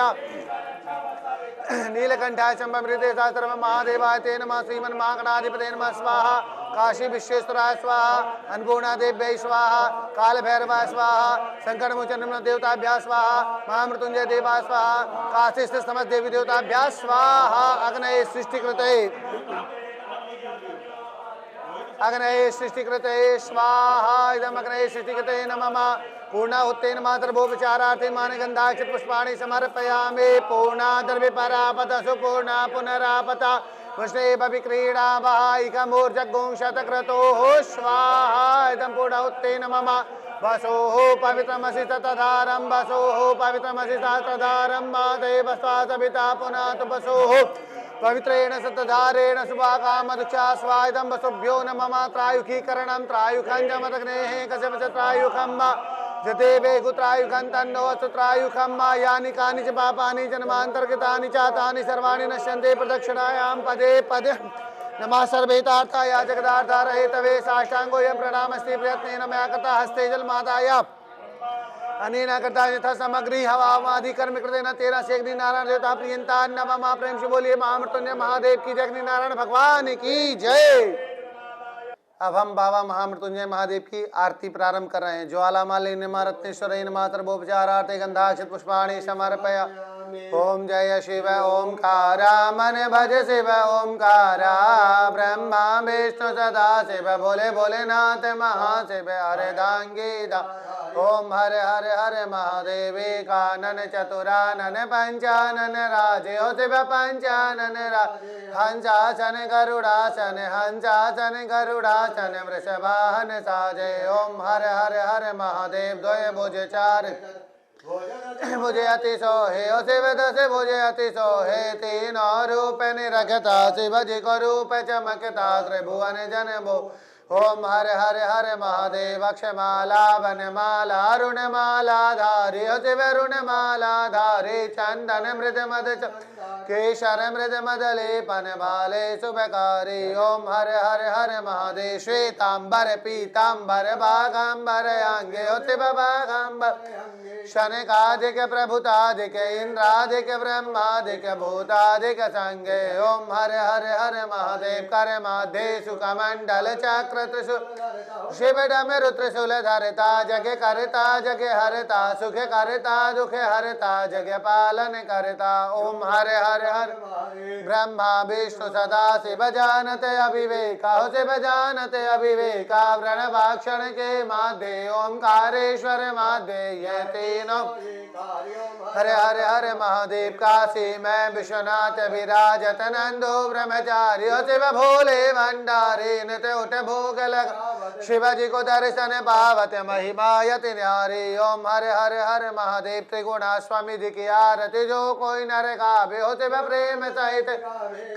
नीलकंठाय शंभमृते सहस्रम महादेवाय ते नमः श्रीमन्महागणाधिपते नमः स्वाहा काशी विश्वेश्वराय स्वाहा अन्नपूर्णादेव्यै स्वाहा कालभैरवाय स्वाहा संकटमोचन देवताभ्यां स्वाहा महामृत्युंजय देवाय स्वाहा काशीस्थ समस्त देवी देवताभ्यां स्वाहा अग्नये सृष्टिकृते स्वाहा इदम् अग्नये सृष्टिकृते नमः पूर्णाहुतेन मातर्भोपचारार्थे मानगन्धाक्षत पुष्पाणि समर्पयामि पूर्णादर्भिपरापत सुपूर्णा पुनरापता वैष्णव विक्रीडा वाहिकमूर्जगुं शतक्रतोः स्वाहा इदं पूर्णाहुतेन मम वसोः पवित्रमसि ततधारं वसोः पवित्रमसि सहस्रधारं मादेव स्वासविता पुनः तु वसोः पवित्रेण सतधारेण शुभाकामदुच्छा स्वाइदं वसुभ्यो नमः त्रायुखीकरणं त्रायुखं जमदग्नेः कश्यप त्रायुखं जतेवे गुत्रायुखं तन्नो सुत्रायुखं यानि कानि च पापानि जन्मान्तर्गतानि च तानि सर्वाणि नश्यन्ते प्रदक्षिणायां पदे पदे नमः सर्वेतार्थाय जगदार्थारहेतवे साष्टांगोऽयं प्रणामस्ति प्रयत्नेन मया कृतः हस्ते जलमादाय अनेन कृता यथा सामग्री हवामाधिकर्म कृतेन तेरा से अग्नि नारायण देवता प्रियंता नमः प्रेम से बोलिए महामृत्युंजय महादेव की जय, अग्नि नारायण भगवान की जय। अब हम बाबा महामृत्युंजय महादेव की आरती प्रारंभ कर रहे हैं। ज्वालामाली नमः रत्नेश्वरी नमः सर्वोपचारार्थे गंधाक्षत पुष्पाणि समर्पया। ओम जय शिव ओंकारा मन भज शिव ओंकारा ब्रह्मा विष्णु सदा शिव भोले भोलेनाथ महाशिव हरे दांगीदा ओम हरे हरे हरे महादेवी कानन चतुरानन पंचानन राजे हो शिव पंचानन हंसासन गरुड़ासन हंसासन गरुड़ासन वृषभाहन साजे। ओम हरे हरे हरे महादेव द्वय भुज चार भुजयति सोहे शिव दस भुजयति सोहे तीनों रूप निरखता शिव जी को रूप चमकता त्रिभुवन जन भो ओम हरे हरे हरे महादेव अक्षमाला वनमाला अरुणमाला धारी शिव अरुणमाला धारी चंदन मृद मद केशर मृद मद लेपन बाले शुभकारी ओम हरे हरे हरे महादेव श्वेतांबर पीतांबर बागांबर अंगे शिव बागांबर शनकादिक प्रभुतादिक इंद्रादिक ब्रह्मादिक भूतादिक संगे ओम हरे हरे हरे महादेव कर माधे सुखमंडल चक्र शिव डम रुद्र शूल धरता जग करता जग हरता सुख करता दुख हरता जग पालन करता ओम हरे हरे हरे ब्रह्मा विष्णु सदा शिव जानते अभिवेका शिव जानते अभिवेका व्रणवाक्षण के माध्य ओंकारेश्वर माध्य ये तीनों हरे हरे हरे महादेव काशी में विश्वनाथ विराजत नंदो ब्रह्मचारी शिव भोले भंडारी नित उठ भोग लगा शिवाजी को दर्शन पावत महिमायति न्यारी ओम हरे हरे हरे महादेव त्रिगुणा स्वामी जी की आरती जो कोई नर गावे हो शिव प्रेम सहित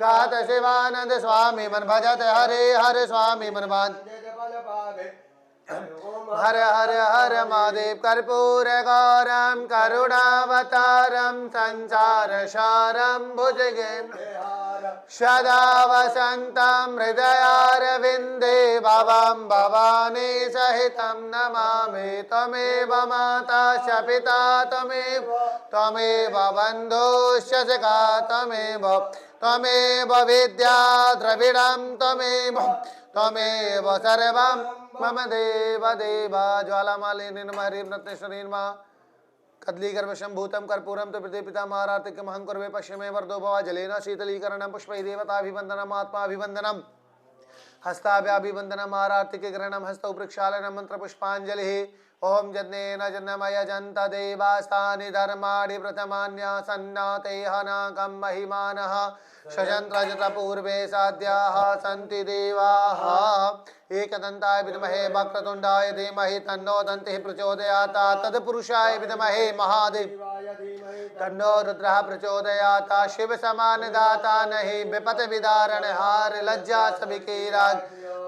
कात शिवानंद स्वामी मन भजत हरे हरे स्वामी मन हरे हरे हरे महादेव कर्पूर गौरम करुणावतारम संसार सारम भुजगेन्द्र सदा वसन्तं हृदयारविन्दे भवं भवानी सहितं नमामि त्वमेव माता च पिता त्वमेव बन्धुश्च सखा त्वमेव विद्या द्रविडं त्वमेव सर्वं मम देव देव ज्वालामालिनीर्महरीं रत्नेश्वरीर्मा कदली गर्भशंभूतम कर्पूरम तो प्रदेपिता महारातिकम हंकुर्वे पश्चिमे वर्धो भवा जलेन शीतलीकरणम पुष्पै देवताभिवंदनम आत्माभिवंदनम हस्ताभ्याभिवंदनम आरार्तिके ग्रहणम हस्तौ प्रक्षालनम मंत्र पुष्पांजलि ओम जन्नेन जन्मय जन्त देवास्तानि धर्माणि प्रथमान्यासन्नाते हनाकं महिमानः षजन्त्रजत पूर्वे साध्याः सन्ति देवाः एकदन्ताय विद्महे वक्रतुण्डाय धीमहि तन्नो दन्तिः प्रचोदयात् तत्पुरुषाय विद्महे महादेवाय धीमहि तन्नो रुद्रः प्रचोदयात् शिव समान दाता नहीं विपत विदारण हार लज्जा सभिके राज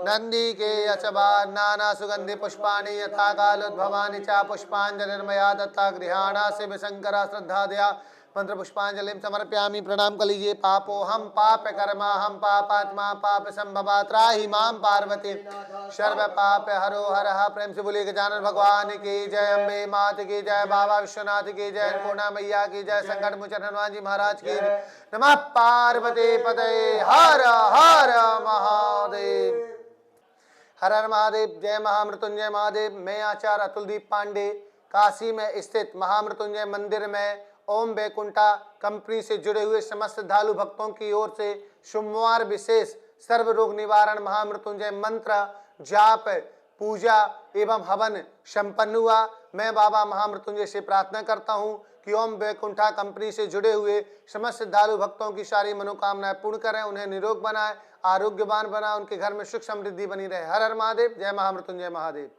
नंदी के अचबार नाना सुगंधि पुष्पाणि यथा कालोद्भवानि च पुष्पांजलिर्मया दत्ता गृहाणा शिव शंकरा श्रद्धादया मंत्र पुष्पांजलिं समर्पयामि। प्रणाम कर लीजिए। पापो हम पाप कर्मा हम पापात्मा पाप संभवा त्राहि माम पार्वती सर्व पाप हरो हर। प्रेम से बोलिए गजानन भगवान की जय, अम्बे मात की जय, बाबा विश्वनाथ की जय, पूर्णा मैया की जय, संकट मोचन हनुमान जी महाराज की नमः पार्वती पते। हर हर महादेव। हर हर महादेव। जय महामृत्युंजय महादेव। मैं आचार्य अतुलदीप पांडे काशी में स्थित महामृत्युंजय मंदिर में ओम वैकुंठा कंपनी से जुड़े हुए समस्त श्रद्धालु भक्तों की ओर से सोमवार विशेष सर्व रोग निवारण महामृत्युंजय मंत्र जाप पूजा एवं हवन संपन्न हुआ। मैं बाबा महामृत्युंजय से प्रार्थना करता हूं कि ओम वैकुंठा कंपनी से जुड़े हुए समस्त श्रद्धालु भक्तों की सारी मनोकामनाएं पूर्ण करें, उन्हें निरोग बनाए, आरोग्यवान बनाए, उनके घर में सुख समृद्धि बनी रहे। हर हर महादेव। जय महामृत्युंजय महादेव।